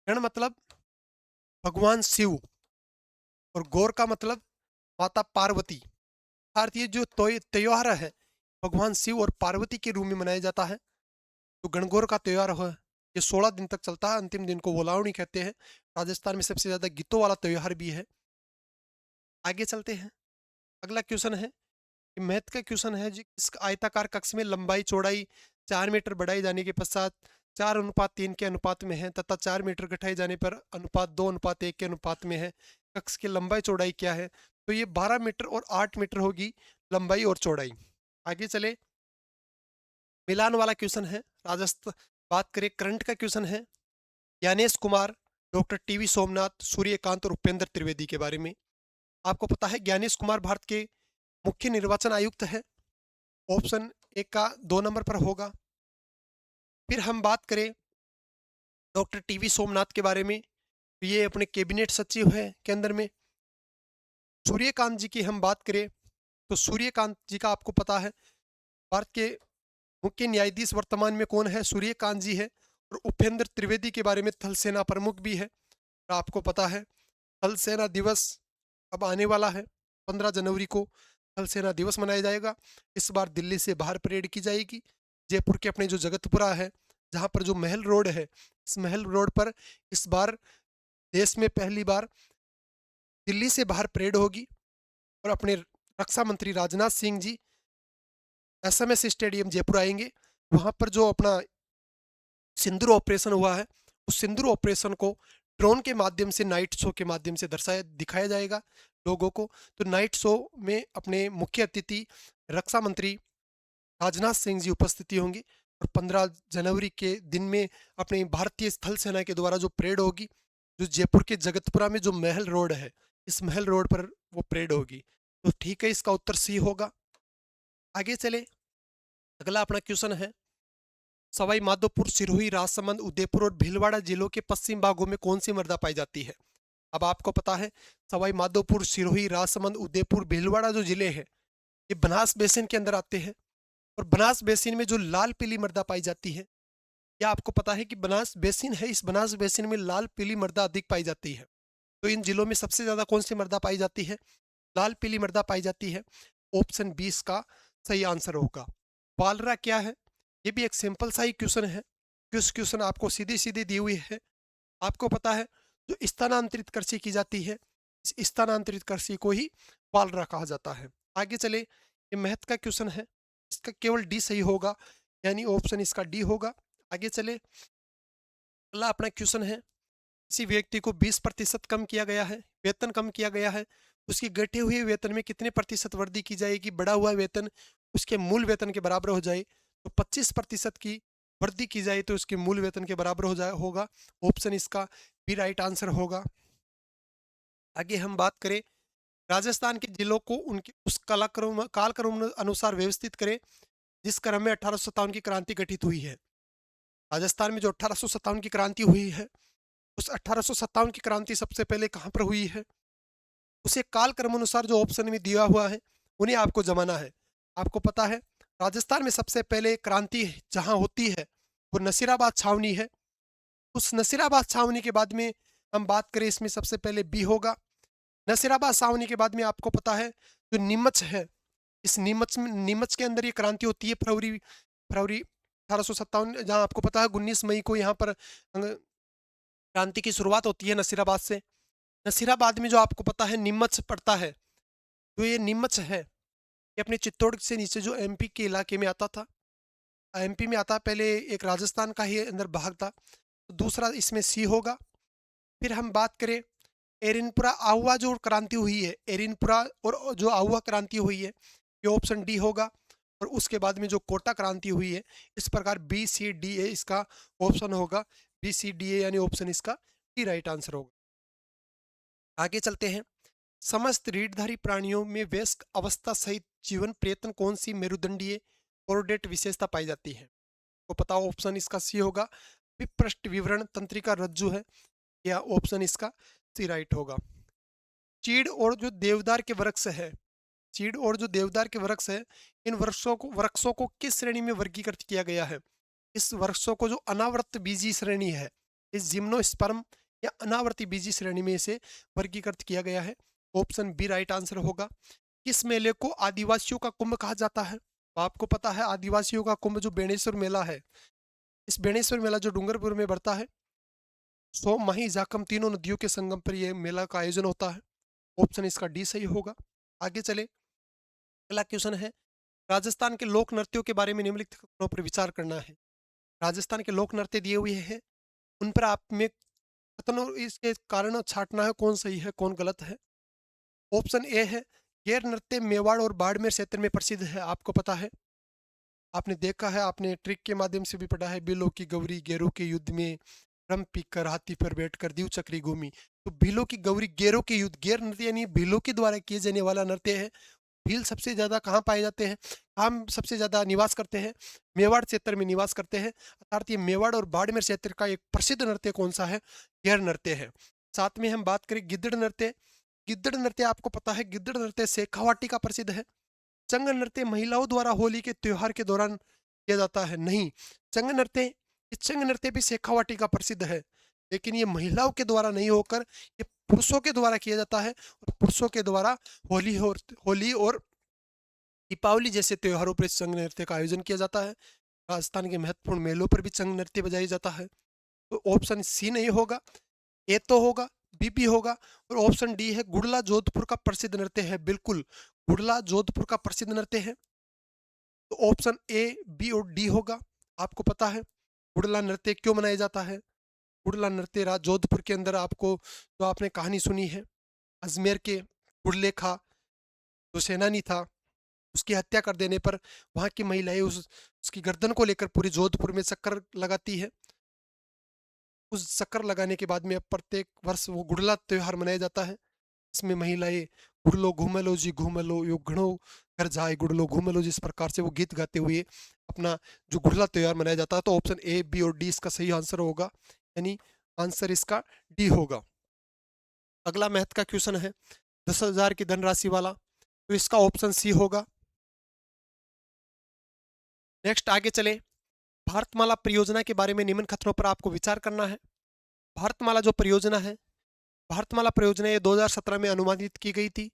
गण मतलब भगवान शिव और गौर का मतलब माता पार्वती। अर्थात ये जो त्योहार है भगवान शिव और पार्वती के रूप में मनाया जाता है। तो गणगौर का त्योहार है, ये 16 दिन तक चलता है। अंतिम दिन को वोलावणी कहते हैं। राजस्थान में सबसे ज्यादा गीतों वाला त्योहार भी है। आगे चलते हैं। अगला क्वेश्चन है, मैथ का क्वेश्चन है जी, इस आयताकार कक्ष में लंबाई चौड़ाई 4 मीटर बढ़ाई जाने के पश्चात 4:3 के अनुपात में है तथा 4 मीटर घटाए जाने पर अनुपात 2:1 के अनुपात में है। कक्ष की लंबाई चौड़ाई क्या है? तो ये 12 मीटर और 8 मीटर होगी लंबाई और चौड़ाई। आगे चले, मिलान वाला क्वेश्चन है। राजस्थान बात करें करंट का क्वेश्चन है, ज्ञानेश कुमार, डॉक्टर टीवी सोमनाथ, सूर्यकांत और उपेंद्र त्रिवेदी के बारे में। आपको पता है ज्ञानेश कुमार भारत के मुख्य निर्वाचन आयुक्त है। ऑप्शन एक का 2 नंबर पर होगा। फिर हम बात करें डॉक्टर टीवी सोमनाथ के बारे में, ये अपने कैबिनेट सचिव है केंद्र में। सूर्यकांत जी की हम बात करें तो सूर्यकांत जी का आपको पता है भारत के मुख्य न्यायाधीश वर्तमान में कौन है? सूर्यकांत जी है। और उपेंद्र त्रिवेदी के बारे में थल सेना प्रमुख भी है। और आपको पता है थल सेना दिवस अब आने वाला है, 15 जनवरी को थल सेना दिवस मनाया जाएगा। इस बार दिल्ली से बाहर परेड की जाएगी। जयपुर के अपने जो जगतपुरा है, जहाँ पर जो महल रोड है, इस महल रोड पर इस बार देश में पहली बार दिल्ली से बाहर परेड होगी। और अपने रक्षा मंत्री राजनाथ सिंह जी एसएमएस स्टेडियम जयपुर आएंगे। वहाँ पर जो अपना सिंदूर ऑपरेशन हुआ है, उस सिंदूर ऑपरेशन को ड्रोन के माध्यम से, नाइट शो के माध्यम से दिखाया जाएगा लोगों को। तो नाइट शो में अपने मुख्य अतिथि रक्षा मंत्री राजनाथ सिंह जी उपस्थिति होंगे। और 15 जनवरी के दिन में अपनी भारतीय स्थल सेना के द्वारा जो परेड होगी, जो जयपुर के जगतपुरा में जो महल रोड है, इस महल रोड पर वो परेड होगी। तो ठीक है, इसका उत्तर सी होगा। आगे चले। अगला अपना क्वेश्चन है, सवाई माधोपुर, सिरोही, राजसमंद, उदयपुर और भीलवाड़ा जिलों के पश्चिम भागों में कौन सी मृदा पाई जाती है? अब आपको पता है सवाई माधोपुर, सिरोही, राजसमंद, उदयपुर, भीलवाड़ा जो जिले हैं ये बनास बेसिन के अंदर आते हैं। और बनास बेसिन में जो लाल पीली मृदा पाई जाती है, क्या आपको पता है कि बनास बेसिन है, इस बनास बेसिन में लाल पीली मृदा अधिक पाई जाती है? तो इन जिलों में सबसे ज्यादा कौन सी मृदा पाई जाती है? लाल पीली मृदा पाई जाती है। ऑप्शन 20 का सही आंसर होगा। बालरा क्या है? ये भी एक सिंपल सा ही क्वेश्चन है। क्वेश्चन आपको सीधी सीधी दी हुई है। आपको पता है जो स्थानांतरित कृषि की जाती है, इस स्थानांतरित कृषि को ही वालरा कहा जाता है। आगे चले, ये मैथ का क्वेश्चन है, इसका केवल डी सही होगा, यानी ऑप्शन इसका डी होगा। आगे चले, अगला अपना क्वेश्चन है, किसी व्यक्ति को 20% कम किया गया है, वेतन कम किया गया है, उसकी घटे हुए वेतन में कितने प्रतिशत वृद्धि की जाएगी, बढ़ा हुआ वेतन उसके मूल वेतन के बराबर हो जाए, तो 25% की वृद्धि की जाए तो उसके मूल वेतन के बराबर हो जाए होगा। ऑप्शन इसका बी राइट आंसर होगा। आगे हम बात करें, राजस्थान के जिलों को उनके उस कालक्रम अनुसार व्यवस्थित करें जिस क्रम में 1857 की क्रांति गठित हुई है। राजस्थान में जो 1857 की क्रांति हुई है, उस 1857 की क्रांति सबसे पहले कहाँ पर हुई है, उसे कालक्रम अनुसार जो ऑप्शन में दिया हुआ है उन्हें आपको जमाना है। आपको पता है राजस्थान में सबसे पहले क्रांति जहाँ होती है वो नसीराबाद छावनी है। उस नसीराबाद छावनी के बाद में हम बात करें, इसमें सबसे पहले बी होगा। नसीराबाद छावनी के बाद में आपको पता है जो नीमच है, इस नीमच के अंदर ये क्रांति होती है फरवरी फरवरी 1857, जहाँ आपको पता है 19 मई को यहाँ पर क्रांति की शुरुआत होती है नसीराबाद से। नसीराबाद में जो आपको पता है नीमच पड़ता है, जो ये नीमच है ये अपने चित्तौड़ से नीचे जो एमपी के इलाके में आता था, एमपी में आता, पहले एक राजस्थान का ही अंदर भाग था, तो दूसरा इसमें सी होगा। फिर हम बात करें एरिनपुरा आहुआ जो क्रांति हुई है, एरिनपुरा और जो आहुआ क्रांति हुई है, ये ऑप्शन डी होगा। और उसके बाद में जो कोटा क्रांति हुई है, इस प्रकार बी सी डी ए इसका ऑप्शन होगा, बी सी डी ए यानी ऑप्शन इसका डी राइट आंसर होगा। आगे चलते हैं, समस्त रीढ़धारी प्राणियों में वयस्क अवस्था सहित जीवन पर्यंत कौन सी मेरुदंडीय कोरोडेट विशेषता पाई जाती है, तो पता हो ऑप्शन इसका सी होगा, विपृष्ठ विवरण तंत्रिका रज्जु है, या ऑप्शन इसका सी राइट होगा। चीड़ और जो देवदार के वृक्ष है, चीड़ और जो देवदार के वृक्ष है, इन वृक्षों को किस श्रेणी में वर्गीकृत किया गया है, इस वृक्षों को जो अनावर्त बीजी श्रेणी है, इस जिम्नोस्पर्म या अनावर्ती बीजी श्रेणी में इसे वर्गीकृत किया गया है। ऑप्शन बी राइट आंसर होगा। किस मेले को आदिवासियों का कुंभ कहा जाता है, तो आपको पता है आदिवासियों का कुंभ जो बेणेश्वर मेला है, इस बेणेश्वर मेला जो डूंगरपुर में बढ़ता है, सोम माही जाखम तीनों नदियों के संगम पर यह मेला का आयोजन होता है। ऑप्शन इसका डी सही होगा। आगे चले, अगला क्वेश्चन है, राजस्थान के लोक नृत्यों के बारे में निम्नलिखित कथनों पर विचार करना है। राजस्थान के लोक नृत्य दिए हुए हैं, उन पर आप में कथनों इसके कारण छांटना है कौन सही है कौन गलत है। ऑप्शन ए है, गैर नृत्य मेवाड़ और बाड़मेर क्षेत्र में प्रसिद्ध है, आपको पता है, आपने देखा है, आपने ट्रिक के माध्यम से भी पढ़ा है, बिलो की गौरी गैरों के युद्ध में रम पीकर हाथी पर बैठकर दीव चक्री घूमी। तो भीलों की गौरी गैरों के युद्ध, गैर नृत्य यानी भीलों के द्वारा किए जाने वाला नृत्य है। भील सबसे ज्यादा कहाँ पाए जाते हैं, हम सबसे ज्यादा निवास करते हैं, मेवाड़ क्षेत्र में निवास करते हैं, अर्थात ये मेवाड़ और बाड़मेर क्षेत्र का एक प्रसिद्ध नृत्य कौन सा है, गैर नृत्य है। साथ में हम बात करें गिद्दड़ नृत्य, गिद्दड़ नृत्य आपको पता है, गिद्दड़ नृत्य शेखावाटी का प्रसिद्ध है। चंग नृत्य महिलाओं द्वारा होली के त्योहार के दौरान किया जाता है, नहीं, चंग नृत्य, ये चंग नृत्य भी शेखावाटी का प्रसिद्ध है, लेकिन ये महिलाओं के द्वारा नहीं होकर ये पुरुषों के द्वारा किया जाता है, और पुरुषों के द्वारा होली और दीपावली जैसे त्योहारों पर चंग नृत्य का आयोजन किया जाता है। राजस्थान के महत्वपूर्ण मेलों पर भी चंग नृत्य बजाया जाता है। तो ऑप्शन सी नहीं होगा, ए तो होगा, बी भी होगा, और ऑप्शन डी है, गुड़ला जोधपुर का प्रसिद्ध नृत्य है, बिल्कुल गुड़ला जोधपुर का प्रसिद्ध नृत्य है। तो ऑप्शन ए बी और डी होगा। आपको पता है गुड़ला नृत्य क्यों मनाया जाता है, गुड़ला नृत्य जोधपुर के अंदर, आपको जो आपने कहानी सुनी है अजमेर के गुड़ले खा जो सेनानी था, उसकी हत्या कर देने पर वहाँ की महिलाएं उसकी गर्दन को लेकर पूरे जोधपुर में चक्कर लगाती है। उस चक्कर लगाने के बाद में अब प्रत्येक वर्ष वो गुड़ला त्योहार मनाया जाता है। इसमें महिलाएं गुड़लो घूमलो जी घूमलो यो घणो घर जाए गुड़लो घूमलो, जिस प्रकार से वो गीत गाते हुए अपना जो गुड़ला त्योहार मनाया जाता है। तो ऑप्शन ए बी और डी इसका सही आंसर होगा, यानी आंसर इसका डी होगा। अगला मैथ का क्वेश्चन है 10,000 की धनराशि वाला, तो इसका ऑप्शन सी होगा। नेक्स्ट आगे चले, भारतमाला परियोजना के बारे में निम्न कथनों पर आपको विचार करना है। भारतमाला जो परियोजना है, भारतमाला परियोजना ये 2017 में अनुमानित की गई थी,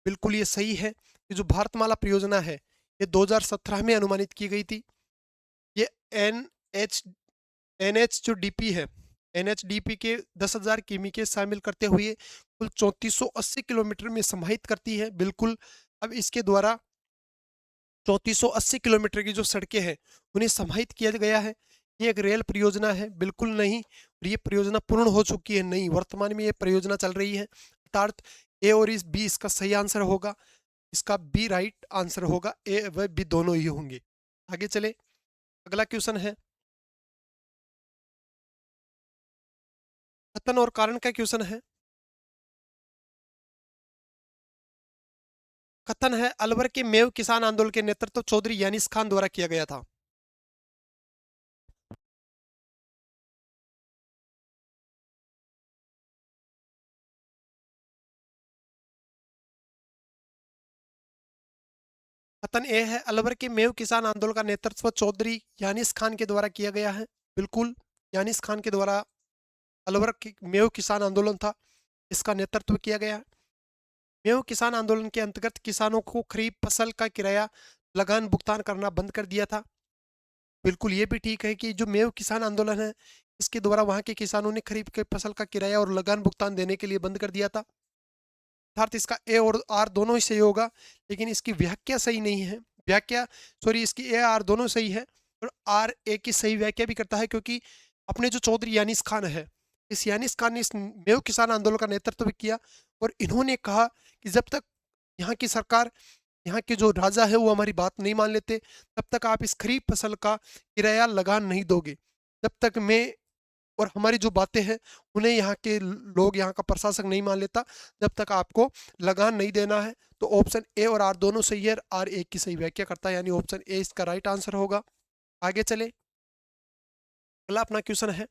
बिल्कुल ये सही है। ये जो भारतमाला परियोजना है ये 2017 में अनुमानित की गई थी। ये एन एच जो डीपी है, NHDP के 10,000 किमी के शामिल करते हुए कुल 3480 किलोमीटर में समाहित करती है। बिल्कुल, अब इसके द्वारा 3480 किलोमीटर की जो सड़कें हैं उन्हें समाहित किया गया है। ये एक रेल परियोजना है, बिल्कुल नहीं। और ये परियोजना पूर्ण हो चुकी है, नहीं, वर्तमान में ये परियोजना चल रही है। अर्थात ए और इस बी इसका सही आंसर होगा। इसका बी राइट आंसर होगा, ए व बी दोनों ही होंगे। आगे चले, अगला क्वेश्चन है कथन और कारण का क्वेश्चन है। कथन है अलवर के मेव किसान आंदोलन के नेतृत्व चौधरी यानिस खान द्वारा किया गया था। कथन ए है अलवर के मेव किसान आंदोलन का नेतृत्व चौधरी यानिस खान के द्वारा किया गया है। बिल्कुल, यानिस खान के द्वारा अलवर के मेव किसान आंदोलन था, इसका नेतृत्व किया गया है। मेव किसान आंदोलन के अंतर्गत किसानों को खरीफ फसल का किराया लगान भुगतान करना बंद कर दिया था। बिल्कुल, ये भी ठीक है कि जो मेव किसान आंदोलन है इसके द्वारा वहां के किसानों ने खरीफ के फसल का किराया और लगान भुगतान देने के लिए बंद कर दिया था। अर्थात इसका ए और आर दोनों ही सही होगा, लेकिन इसकी व्याख्या सही नहीं है। व्याख्या, सॉरी, इसकी ए आर दोनों सही है और आर ए की सही व्याख्या भी करता है, क्योंकि अपने जो चौधरी यानिस खान है, इस यानिस खान ने इस मेव किसान आंदोलन का नेतृत्व भी किया और इन्होंने कहा कि जब तक यहाँ की सरकार, यहाँ के जो राजा है वो हमारी बात नहीं मान लेते, तब तक आप इस खरीफ फसल का किराया लगान नहीं दोगे। जब तक मैं और हमारी जो बातें हैं उन्हें यहाँ के लोग, यहाँ का प्रशासक नहीं मान लेता, जब तक आपको लगान नहीं देना है। तो ऑप्शन ए और आर दोनों सही है, आर ए की सही व्याख्या करता है, यानी ऑप्शन ए इसका राइट आंसर होगा। आगे चले, अगला अपना क्वेश्चन है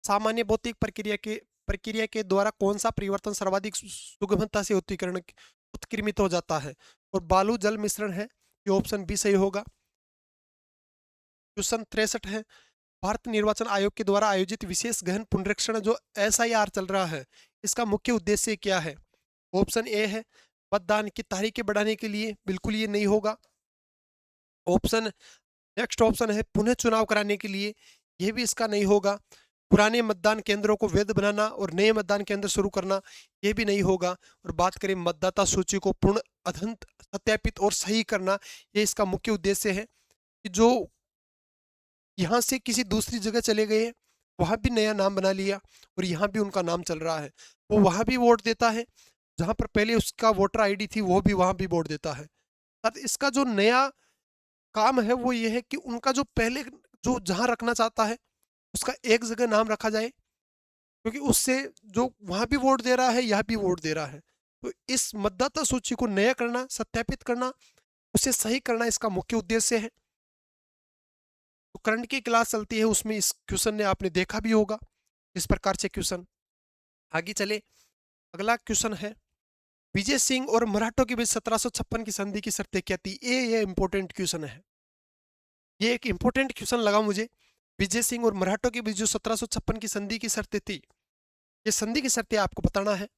सामान्य भौतिक प्रक्रिया के द्वारा कौन सा परिवर्तन सर्वाधिक सुगमता से उत्कीर्णित हो जाता है। और बालू जल मिश्रण है, ये ऑप्शन बी सही होगा। क्वेश्चन 63 है भारत निर्वाचन आयोग के द्वारा आयोजित विशेष गहन पुनरीक्षण जो SIR चल रहा है, इसका मुख्य उद्देश्य क्या है। ऑप्शन ए है मतदान की तारीखें बढ़ाने के लिए, बिल्कुल ये नहीं होगा। ऑप्शन नेक्स्ट ऑप्शन है पुनः चुनाव कराने के लिए, ये भी इसका नहीं होगा। पुराने मतदान केंद्रों को वैध बनाना और नए मतदान केंद्र शुरू करना, ये भी नहीं होगा। और बात करें मतदाता सूची को पूर्ण अद्यतन सत्यापित और सही करना, ये इसका मुख्य उद्देश्य है कि जो यहाँ से किसी दूसरी जगह चले गए, वहाँ भी नया नाम बना लिया और यहाँ भी उनका नाम चल रहा है, वो वहाँ भी वोट देता है, जहाँ पर पहले उसका वोटर आईडी थी वो भी वहाँ भी वोट देता है। अब इसका जो नया काम है वो ये है कि उनका जो पहले जो जहाँ रखना चाहता है उसका एक जगह नाम रखा जाए, क्योंकि उससे जो वहाँ भी वोट दे रहा है यहाँ भी वोट दे रहा है। तो इस मतदाता सूची को नया करना, सत्यापित करना, उसे सही करना इसका मुख्य उद्देश्य है। तो करंट की क्लास चलती है उसमें इस क्वेश्चन ने आपने देखा भी होगा, इस प्रकार से क्वेश्चन। आगे चले, अगला क्वेश्चन है विजय सिंह और मराठों के बीच 1756 की संधि की शर्तें क्या थी। ये इंपॉर्टेंट क्वेश्चन है, ये एक इंपॉर्टेंट क्वेश्चन लगा मुझे। विजय सिंह और मराठों के बीच जो 1756 की संधि की शर्तें थी, ये संधि की शर्तें आपको बताना है।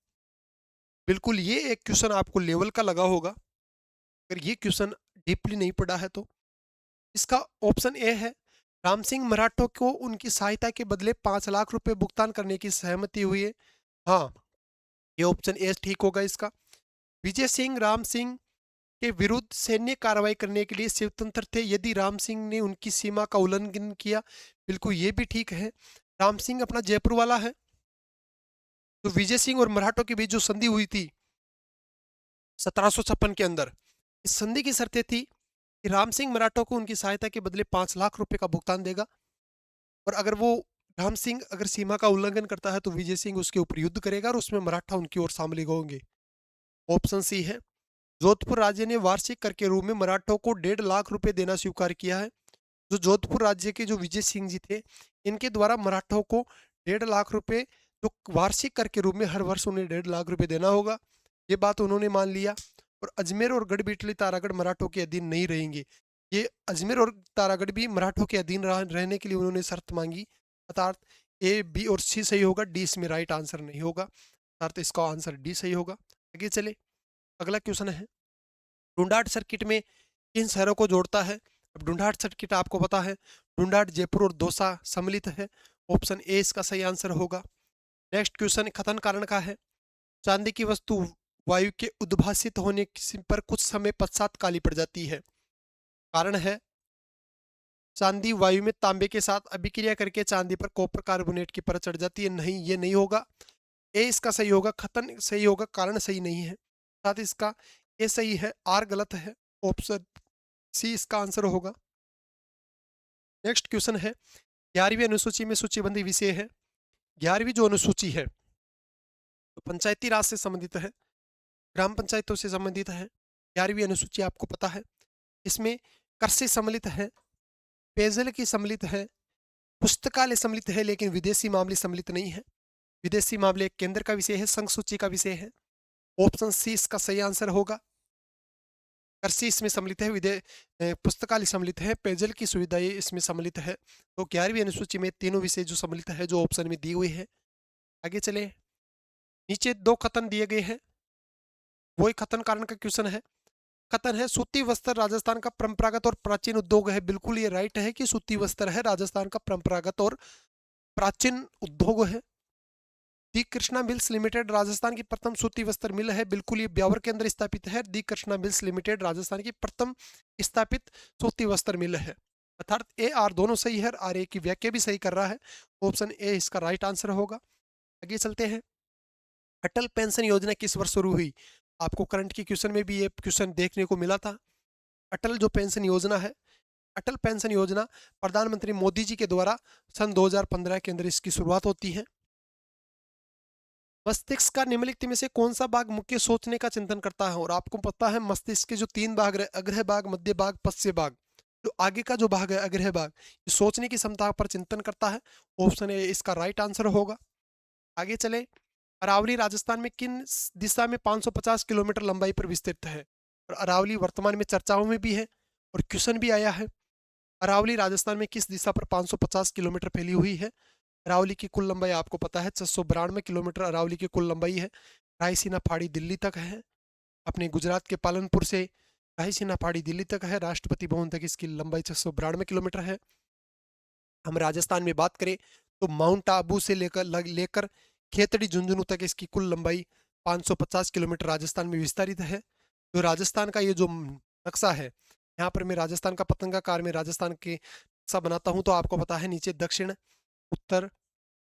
बिल्कुल, ये एक क्वेश्चन आपको लेवल का लगा होगा, अगर ये क्वेश्चन डीपली नहीं पढ़ा है तो। इसका ऑप्शन ए है राम सिंह मराठों को उनकी सहायता के बदले 5 लाख रुपए भुगतान करने की सहमति हुई है। हाँ, ये ऑप्शन ए ठीक होगा इसका। विजय सिंह राम सिंह के विरुद्ध सैन्य कार्रवाई करने के लिए स्वतंत्र थे यदि राम सिंह ने उनकी सीमा का उल्लंघन किया, बिल्कुल ये भी ठीक है। राम सिंह अपना जयपुर वाला है। तो विजय सिंह और मराठों के बीच जो संधि हुई थी 1756 के अंदर, इस संधि की शर्तें थी कि राम सिंह मराठों को उनकी सहायता के बदले 5 लाख रुपए का भुगतान देगा, और अगर वो राम सिंह अगर सीमा का उल्लंघन करता है तो विजय सिंह उसके ऊपर युद्ध करेगा और उसमें मराठा उनकी ओर शामिल होंगे। ऑप्शन सी है जोधपुर राज्य ने वार्षिक कर के रूप में मराठों को 1.5 लाख रुपए देना स्वीकार किया है। जो जोधपुर राज्य के जो विजय सिंह जी थे, इनके द्वारा मराठों को 1.5 लाख रुपए जो वार्षिक कर के रूप में हर वर्ष उन्हें 1.5 लाख रुपए देना होगा, ये बात उन्होंने मान लिया। और अजमेर और गढ़बिटली तारागढ़ मराठों के अधीन नहीं रहेंगे, ये अजमेर और तारागढ़ भी मराठों के अधीन रहने के लिए उन्होंने शर्त मांगी। अर्थात ए बी और सी सही होगा, डी इसमें राइट आंसर नहीं होगा, अर्थात इसका आंसर डी सही होगा। आगे चले, अगला क्वेश्चन है ढूंढाट सर्किट में किन शहरों को जोड़ता है। अब ढूंढाट सर्किट आपको पता है, ढूंढाट जयपुर और दौसा सम्मिलित है। ऑप्शन ए इसका सही आंसर होगा। नेक्स्ट क्वेश्चन कथन कारण का है। चांदी की वस्तु वायु के उद्भासित होने पर कुछ समय पश्चात काली पड़ जाती है। कारण है चांदी वायु में तांबे के साथ अभिक्रिया करके चांदी पर कॉपर कार्बोनेट की परत चढ़ जाती है। नहीं, ये नहीं होगा। ए इसका सही होगा, कथन सही होगा, कारण सही नहीं है। साथ ही इसका ए सही है, आर गलत है। ऑप्शन सी इसका आंसर होगा। नेक्स्ट क्वेश्चन है 11वीं अनुसूची में सूचीबद्ध विषय है। 11वीं जो अनुसूची है तो पंचायती राज से संबंधित है, ग्राम पंचायतों से संबंधित है। 11वीं अनुसूची आपको पता है, इसमें कृषि सम्मिलित है, पेयजल की सम्मिलित है, पुस्तकालय सम्मिलित है, लेकिन विदेशी मामले सम्मिलित नहीं है। विदेशी मामले एक केंद्र का विषय है, संघ सूची का विषय है। ऑप्शन सी इसका सही आंसर होगा। कृषि इसमें सम्मिलित है, पुस्तकालय सम्मिलित है, पेयजल की सुविधाएं इसमें सम्मिलित है। तो 11वीं अनुसूची में तीनों विषय जो सम्मिलित है, जो ऑप्शन में दी हुई है। आगे चले, नीचे दो कथन दिए गए हैं, वही कथन कारण का क्वेश्चन है। कथन है सूती वस्त्र राजस्थान का परंपरागत और प्राचीन उद्योग है। बिल्कुल ये राइट है कि सूती वस्त्र है राजस्थान का परंपरागत और प्राचीन उद्योग है। दी कृष्णा मिल्स लिमिटेड राजस्थान की प्रथम सूती वस्त्र मिल है। बिल्कुल ये ब्यावर के अंदर स्थापित है। दी कृष्णा मिल्स लिमिटेड राजस्थान की प्रथम स्थापित सूती वस्त्र मिल है। अर्थात ए आर दोनों सही है, आर ए की व्याख्या भी सही कर रहा है। ऑप्शन ए इसका राइट आंसर होगा। आगे चलते हैं, अटल पेंशन योजना किस वर्ष शुरू हुई। आपको करंट की क्वेश्चन में भी ये क्वेश्चन देखने को मिला था। अटल जो पेंशन योजना है, अटल पेंशन योजना प्रधानमंत्री मोदी जी के द्वारा सन 2015 के अंदर इसकी शुरुआत होती है। मस्तिष्क का निम्नलिखित में से कौन सा भाग मुख्य सोचने का चिंतन करता है। और आपको पता है मस्तिष्क के जो 3 भाग रहे, अग्रह भाग, मध्य भाग, पश्य भाग। जो आगे का जो भाग है अग्रह भाग, ये सोचने की क्षमता पर चिंतन करता है। ऑप्शन ए इसका राइट आंसर होगा। आगे चले, अरावली राजस्थान में किन दिशा में 550 किलोमीटर लंबाई पर विस्तृत है। और अरावली वर्तमान में चर्चाओं में भी है और क्वेश्चन भी आया है। अरावली राजस्थान में किस दिशा पर 550 किलोमीटर फैली हुई है। अरावली की कुल लंबाई आपको पता है 692 किलोमीटर अरावली की कुल लंबाई है। रायसीना पहाड़ी दिल्ली तक है। अपने गुजरात के पालनपुर से रायसीना पहाड़ी दिल्ली तक है। राष्ट्रपति भवन तक इसकी लंबाई 692 किलोमीटर है। हम राजस्थान में बात करें तो माउंट आबू से लेकर खेतड़ी झुंझुनू तक इसकी कुल लंबाई 550 किलोमीटर राजस्थान में विस्तारित है। जो राजस्थान का ये जो नक्शा है, यहाँ पर मैं राजस्थान का पतंगाकार में राजस्थान के नक्शा बनाता हूँ तो आपको पता है नीचे दक्षिण, उत्तर,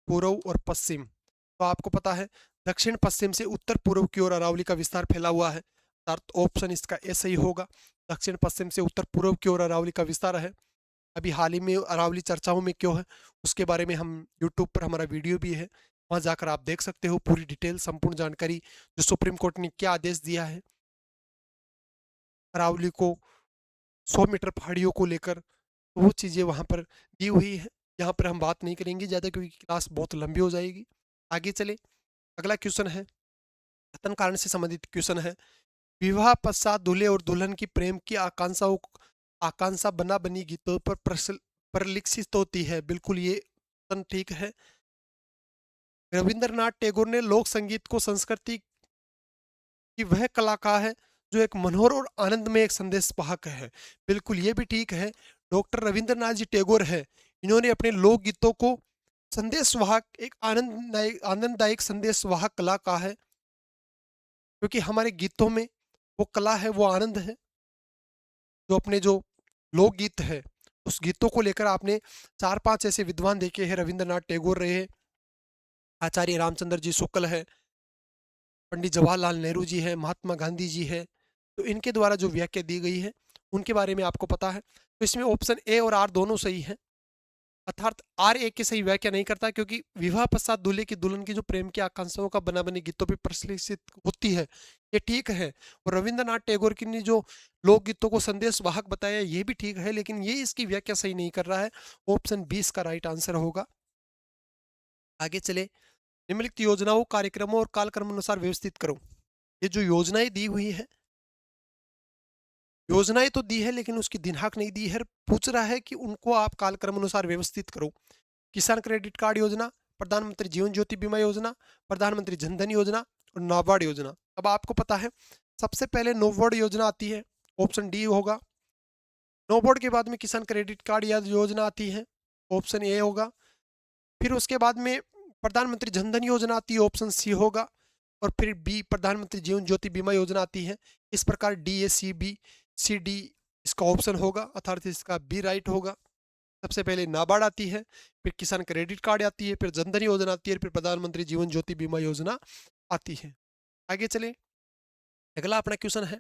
पूर्व और पश्चिम। तो आपको पता है दक्षिण पश्चिम से उत्तर पूर्व की ओर अरावली का विस्तार फैला हुआ है। अर्थात ऑप्शन इसका ए सही होगा। दक्षिण पश्चिम से उत्तर पूर्व की ओर अरावली का विस्तार है। अभी हाल ही में अरावली चर्चाओं में क्यों है उसके बारे में हम यूट्यूब पर हमारा वीडियो भी है, वहाँ जाकर आप देख सकते हो पूरी डिटेल संपूर्ण जानकारी, जो सुप्रीम कोर्ट ने क्या आदेश दिया है अरावली को 100 मीटर पहाड़ियों को लेकर, तो वो चीज़ें वहाँ पर दी हुई है। यहाँ पर हम बात नहीं करेंगे ज़्यादा क्योंकि क्लास बहुत लंबी हो जाएगी। आगे चले, अगला क्वेश्चन है कथन कारण से संबंधित क्वेश्चन है। विवाह पश्चात दूल्हे और दुल्हन की प्रेम की आकांक्षा बना बनी गीतों पर परिलक्षित होती है। बिल्कुल ये कथन ठीक है। रविंद्रनाथ टैगोर ने लोक संगीत को संस्कृति की वह कलाकार है जो एक मनोहर और आनंदमय एक संदेश वाहक है। बिल्कुल ये भी ठीक है। डॉक्टर रविंद्रनाथ जी टैगोर है, इन्होंने अपने लोक गीतों को संदेश वाहक, एक आनंददायक संदेश वाहक कला का है, क्योंकि हमारे गीतों में वो कला है, वो आनंद है। जो अपने जो लोकगीत है उस गीतों को लेकर आपने 4-5 ऐसे विद्वान देखे हैं। रविंद्रनाथ टैगोर रहे, आचार्य रामचंद्र जी शुक्ल है, पंडित जवाहरलाल नेहरू जी है, महात्मा गांधी जी है। तो इनके द्वारा जो व्याख्या दी गई है उनके बारे में आपको पता है। तो इसमें ऑप्शन ए और आर दोनों सही है। अर्थात आर ए की सही व्याख्या नहीं करता, क्योंकि विवाह पश्चात दूल्हे की दुल्हन की जो प्रेम की आकांक्षाओं का बना बनी गीतों पर प्रश्लिषित होती है, ये ठीक है। और रविंद्रनाथ टैगोर की ने जो लोकगीतों को संदेश वाहक बताया ये भी ठीक है, लेकिन ये इसकी व्याख्या सही नहीं कर रहा है। ऑप्शन 20 का राइट आंसर होगा। आगे चले, निम्नलिखित योजनाओं, कार्यक्रमों और कालक्रम अनुसार व्यवस्थित करो। ये जो योजनाएं दी हुई है, योजनाएं तो दी है लेकिन उसकी दिनांक नहीं दी है। पूछ रहा है कि उनको आप कालक्रम अनुसार व्यवस्थित करो। किसान क्रेडिट कार्ड योजना, प्रधानमंत्री जीवन ज्योति बीमा योजना, प्रधानमंत्री जनधन योजना और नाबार्ड योजना। अब आपको पता है सबसे पहले नाबार्ड योजना आती है, ऑप्शन डी होगा। नाबार्ड के बाद में किसान क्रेडिट कार्ड योजना आती है, ऑप्शन ए होगा। फिर उसके बाद में प्रधानमंत्री जन धन योजना आती है, ऑप्शन सी होगा। और फिर बी प्रधानमंत्री जीवन ज्योति बीमा योजना आती है। इस प्रकार डी, ए, सी, बी, सी, डी इसका ऑप्शन होगा, अर्थात इसका बी राइट होगा। सबसे पहले नाबार्ड आती है, फिर किसान क्रेडिट कार्ड आती है, फिर जन धन योजना आती है, फिर प्रधानमंत्री जीवन ज्योति बीमा योजना आती है। आगे चले, अगला अपना क्वेश्चन है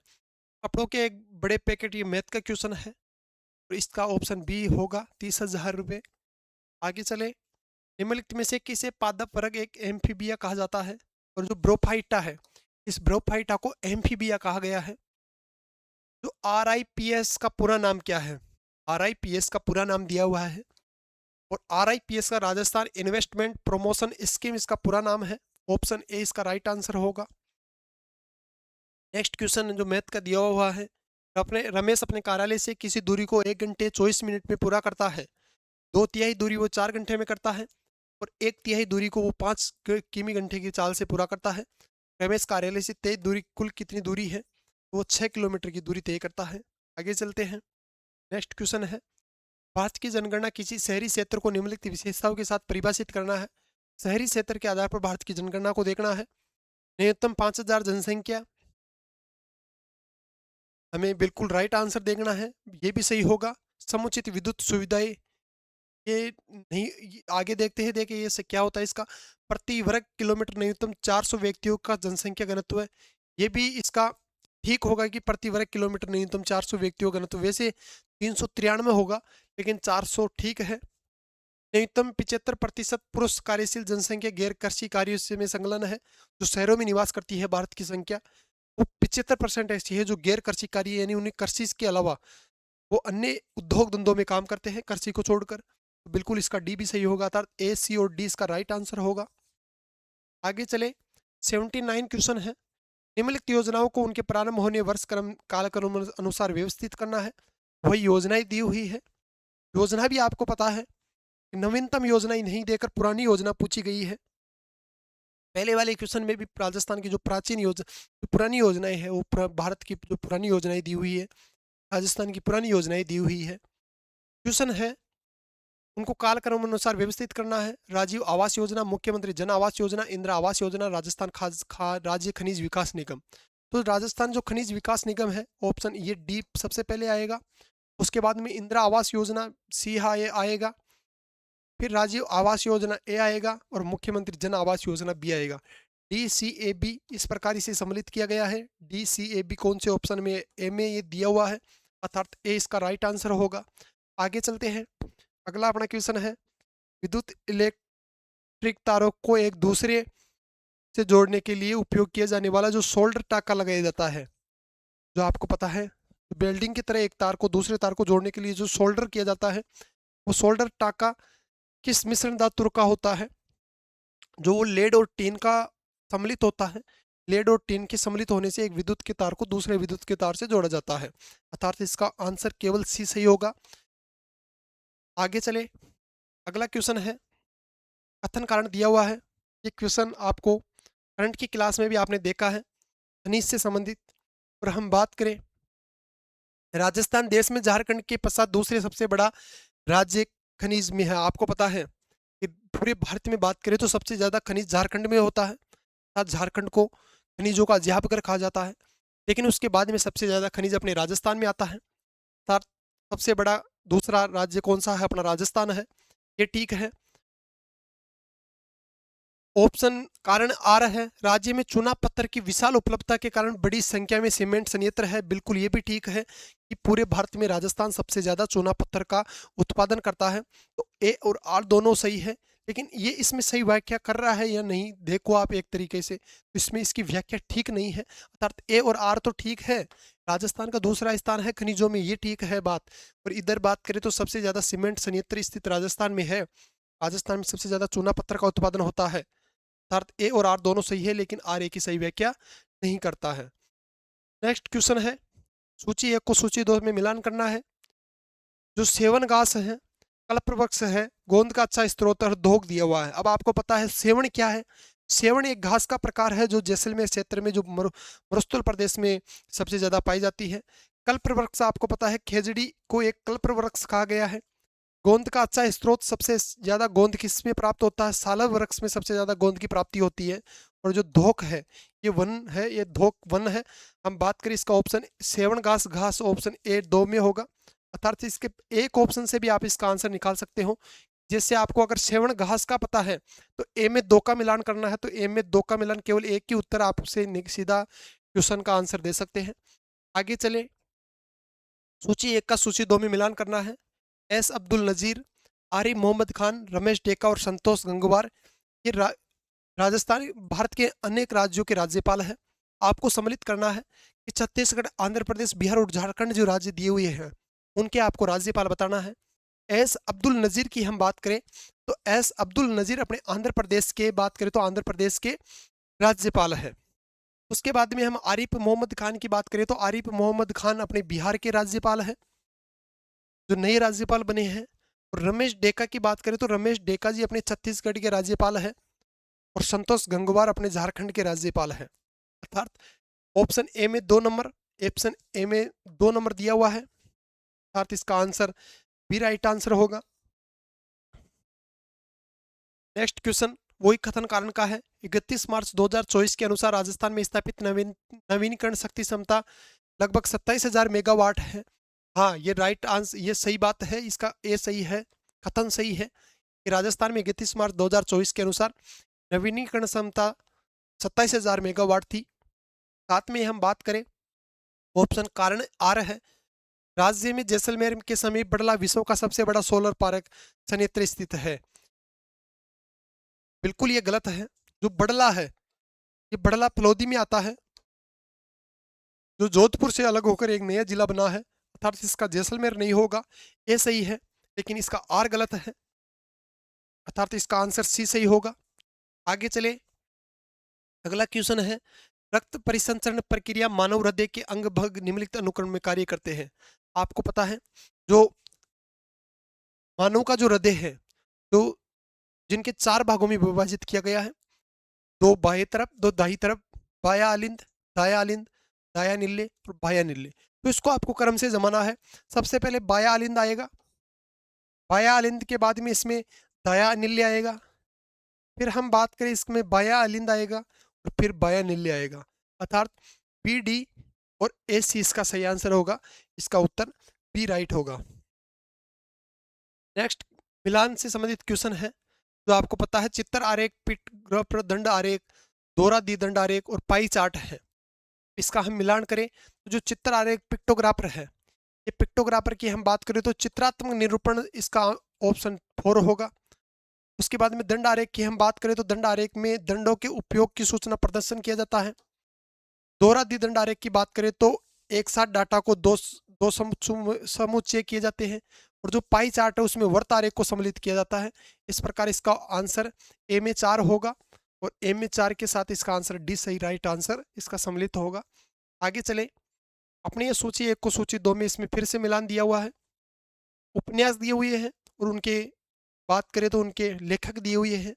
कपड़ों के एक बड़े पैकेट, ये मैथ का क्वेश्चन है और इसका ऑप्शन बी होगा 30,000 रुपये। आगे चले, निम्नलिखित में से किसे पादप वर्ग एक एम्फीबिया कहा जाता है? और जो ब्रोफाइटा है, इस ब्रोफाइटा को एम्फीबिया कहा गया है। जो RIPS का पूरा नाम क्या है? RIPS का पूरा नाम दिया हुआ है और RIPS का राजस्थान इन्वेस्टमेंट प्रमोशन स्कीम इसका पूरा नाम है। ऑप्शन ए इसका राइट आंसर होगा। नेक्स्ट क्वेश्चन जो मैथ का दिया हुआ है, रमेश अपने कार्यालय से किसी दूरी को 1 घंटे 24 मिनट में पूरा करता है। 2/3 दूरी वो 4 घंटे में करता है और 1/3 दूरी को वो 5 किमी घंटे की चाल से पूरा करता है। रमेश कार्यालय से तय दूरी कुल कितनी दूरी है? वो 6 किलोमीटर की दूरी तय करता है। आगे चलते हैं, नेक्स्ट क्वेश्चन है भारत की जनगणना किसी शहरी क्षेत्र को निम्नलिखित विशेषताओं के साथ परिभाषित करना है। शहरी क्षेत्र के आधार पर भारत की जनगणना को देखना है। न्यूनतम 5,000 जनसंख्या, हमें बिल्कुल राइट आंसर देखना है, ये भी सही होगा। समुचित विद्युत सुविधाएं, ये नहीं, आगे देखते हैं, देखिए ये क्या होता है इसका। प्रति वर्ग किलोमीटर न्यूनतम 400 व्यक्तियों का जनसंख्या घनत्व है, ये भी इसका ठीक होगा कि प्रति वर्ग किलोमीटर न्यूनतम 400 व्यक्तियों का घनत्व। वैसे 393 होगा लेकिन 400 ठीक है। न्यूनतम 75% पुरुष कार्यशील जनसंख्या गैर कृषि कार्यों से में संलग्न है। जो शहरों में निवास करती है भारत की संख्या, वो 75% ऐसी है जो गैर कृषि कार्य, यानी उन्हें कृषि के अलावा वो अन्य उद्योग धंधों में काम करते हैं कृषि को छोड़कर। तो बिल्कुल इसका डी भी सही होगा, अर्थात ए, सी और डी इसका राइट आंसर होगा। आगे चले, 79 क्वेश्चन है निम्नलिखित योजनाओं को उनके प्रारंभ होने वर्ष क्रम कालक्रम अनुसार व्यवस्थित करना है। वही योजनाएं दी हुई है। योजना भी आपको पता है, नवीनतम योजना ही नहीं देकर पुरानी योजना पूछी गई है। पहले वाले क्वेश्चन में भी राजस्थान की जो प्राचीन योजना, जो पुरानी योजनाएं हैं, वो भारत की जो पुरानी योजनाएं दी हुई है, राजस्थान की पुरानी योजनाएं दी हुई है। क्वेश्चन है उनको कालक्रम अनुसार व्यवस्थित करना है। राजीव आवास योजना, मुख्यमंत्री जन आवास योजना, इंदिरा आवास योजना, राजस्थान राज्य खनिज विकास निगम। तो राजस्थान जो खनिज विकास निगम है, ऑप्शन ये डी सबसे पहले आएगा। उसके बाद में इंदिरा आवास योजना सी आएगा, फिर राजीव आवास योजना ए आएगा और मुख्यमंत्री जन आवास योजना बी आएगा। DCAB इस प्रकार इसे सम्मिलित किया गया है। DCAB कौन से ऑप्शन में, ए में ये दिया हुआ है, अर्थात ए इसका राइट आंसर होगा। आगे चलते हैं, अगला अपना क्वेश्चन है विद्युत इलेक्ट्रिक तारों को एक दूसरे से जोड़ने के लिए उपयोग किया जाने वाला जो सोल्डर टाका लगाया जाता है, जो आपको पता है वेल्डिंग की तरह एक तार को दूसरे तार को जोड़ने के लिए जो सोल्डर किया जाता है, वो सोल्डर टाका किस मिश्रण धातु का होता है? जो वो लेड और टीन का सम्मिलित होता है। लेड और टीन के सम्मिलित होने से एक विद्युत के तार को दूसरे विद्युत के तार से जोड़ा जाता है, अर्थात इसका आंसर केवल सी सही होगा। आगे चले, अगला क्वेश्चन है कथन कारण दिया हुआ है। ये क्वेश्चन आपको करंट की क्लास में भी आपने देखा है, खनिज से संबंधित। और हम बात करें, राजस्थान देश में झारखंड के पश्चात दूसरे सबसे बड़ा राज्य खनिज में है। आपको पता है कि पूरे भारत में बात करें तो सबसे ज़्यादा खनिज झारखंड में होता है, अर्थात झारखंड को खनिजों का अध्यापक कहा जाता है। लेकिन उसके बाद में सबसे ज़्यादा खनिज अपने राजस्थान में आता है, अर्थात सबसे बड़ा दूसरा राज्य कौन सा है? अपना राजस्थान है, ये ठीक है। ऑप्शन कारण आ रहा है, राज्य में चूना पत्थर की विशाल उपलब्धता के कारण बड़ी संख्या में सीमेंट संयंत्र है, बिल्कुल ये भी ठीक है कि पूरे भारत में राजस्थान सबसे ज़्यादा चूना पत्थर का उत्पादन करता है। तो ए और आर दोनों सही है, लेकिन ये इसमें सही व्याख्या कर रहा है या नहीं, देखो आप एक तरीके से, तो इसमें इसकी व्याख्या ठीक नहीं है, अर्थात ए और आर तो ठीक है, राजस्थान का दूसरा स्थान है खनिजों में, ये ठीक है बात। और इधर बात करें तो सबसे ज़्यादा सीमेंट संयंत्र स्थित राजस्थान में है, राजस्थान में सबसे ज़्यादा चूना पत्थर का उत्पादन होता है, अर्थात ए और आर दोनों सही है, लेकिन आर ए की सही व्याख्या नहीं करता है। नेक्स्ट क्वेश्चन है सूची 1 को सूची 2 में मिलान करना है। जो सेवन घास है, कल्पवृक्ष है, गोंद का अच्छा स्रोत और धोक दिया हुआ है। अब आपको पता है सेवन क्या है? सेवन एक घास का प्रकार है जो जैसलमेर क्षेत्र में, जो मरुस्थल प्रदेश में सबसे ज्यादा पाई जाती है। कल्पवृक्ष आपको पता है, खेजड़ी को एक कल्पवृक्ष कहा गया है। गोंद का अच्छा स्रोत, सबसे ज्यादा गोंद किस में प्राप्त होता है? सालव वृक्ष में सबसे ज्यादा गोंद की प्राप्ति होती है। और जो धोक है ये वन है, ये धोक वन है। हम बात करें इसका ऑप्शन सेवन घास घास ऑप्शन ए 2 में होगा। अर्थात इसके एक ऑप्शन से भी आप इसका आंसर निकाल सकते हो। जैसे आपको अगर सेवन घास का पता है तो ए में 2 का मिलान करना है, तो ए में 2 का मिलान केवल एक ही उत्तर आपसे सीधा क्वेश्चन का आंसर दे सकते हैं। आगे चले, सूची 1 का सूची 2 में मिलान करना है। एस अब्दुल नजीर, आरिफ मोहम्मद खान, रमेश डेका और संतोष गंगवार ये राजस्थान भारत के अनेक राज्यों के राज्यपाल हैं। आपको सम्मिलित करना है कि छत्तीसगढ़, आंध्र प्रदेश, बिहार और झारखंड जो राज्य दिए हुए हैं उनके आपको राज्यपाल बताना है। एस अब्दुल नजीर की हम बात करें तो एस अब्दुल नजीर अपने आंध्र प्रदेश के बात करें तो आंध्र प्रदेश के राज्यपाल है। उसके बाद में हम आरिफ मोहम्मद खान की बात करें तो आरिफ मोहम्मद खान अपने बिहार के राज्यपाल है, जो नए राज्यपाल बने हैं। और रमेश डेका की बात करें तो रमेश डेका जी अपने छत्तीसगढ़ के राज्यपाल है। और संतोष गंगवार अपने झारखंड के राज्यपाल है। अर्थात ऑप्शन ए में 2 नंबर, ऑप्शन ए में 2 नंबर दिया हुआ है, अर्थात इसका आंसर बी राइट आंसर होगा। नेक्स्ट क्वेश्चन वही कथन कारण का है। 31 मार्च 2024 के अनुसार राजस्थान में स्थापित नवीनीकरण शक्ति क्षमता लगभग 27,000 मेगावाट है। हाँ, ये राइट आंसर, ये सही बात है, इसका ए सही है, कथन सही है कि राजस्थान में 31 मार्च 2024 के अनुसार नवीनीकरण क्षमता 27,000 मेगावाट थी। साथ में हम बात करें ऑप्शन कारण आर है, राज्य में जैसलमेर के समीप बड़ला विश्व का सबसे बड़ा सोलर पार्क संयंत्र स्थित है। बिल्कुल ये गलत है। जो बड़ला है ये बड़ला फलोदी में आता है, जो जोधपुर से अलग होकर एक नया जिला बना है। अर्थात इसका जैसलमेर नहीं होगा, ये सही है, लेकिन इसका आर गलत है, अर्थात इसका आंसर सी सही होगा। आगे चले, अगला क्वेश्चन है रक्त परिसंचरण प्रक्रिया मानव हृदय के अंग भग निम्नलिखित अनुक्रम में कार्य करते हैं। आपको पता है जो मानव का जो हृदय है, जो जिनके 4 भागों में विभाजित किया गया है, 2 बाएं तरफ, 2 दाई तरफ, बाया अलिंद, दाया अलिंद, दाया निल्ले और बाया निल्ले। तो इसको आपको क्रम से जमाना है। सबसे पहले बाया अलिंद आएगा, बाया अलिंद के बाद में इसमें दाया निल्ले आएगा, फिर हम बात करें इसमें बाया अलिंद आएगा और फिर बाया निल्ले आएगा। अर्थात बी डी और ए सी इसका सही आंसर होगा, इसका उत्तर बी राइट होगा। नेक्स्ट मिलान से संबंधित क्वेश्चन है जो आपको पता है चित्र आरेख, पिट ग्रह दंड आरेख, दोहरा द्विदंड आरेख और पाई चार्ट है। इसका हम मिलान करें तो जो चित्र आरेख पिक्टोग्राफर है, ये पिक्टोग्राफर की हम बात करें तो चित्रात्मक निरूपण इसका ऑप्शन 4 होगा। उसके बाद में दंड आरेख की हम बात करें तो दंड आरेख में दंडों के उपयोग की सूचना प्रदर्शन किया जाता है। दोहरा द्विदंड आरेख की बात करें तो एक साथ डाटा को दो समुच्चय किए जाते हैं। और जो पाई चार्ट है उसमें वर्त आरेख को सम्मिलित किया जाता है। इस प्रकार इसका आंसर ए में 4 होगा और ए में 4 के साथ इसका आंसर डी सही राइट आंसर इसका सम्मिलित होगा। आगे चले, अपने ये सूची 1 को सूची 2 में इसमें फिर से मिलान दिया हुआ है। उपन्यास दिए हुए हैं और उनके बात करें तो उनके लेखक दिए हुए हैं।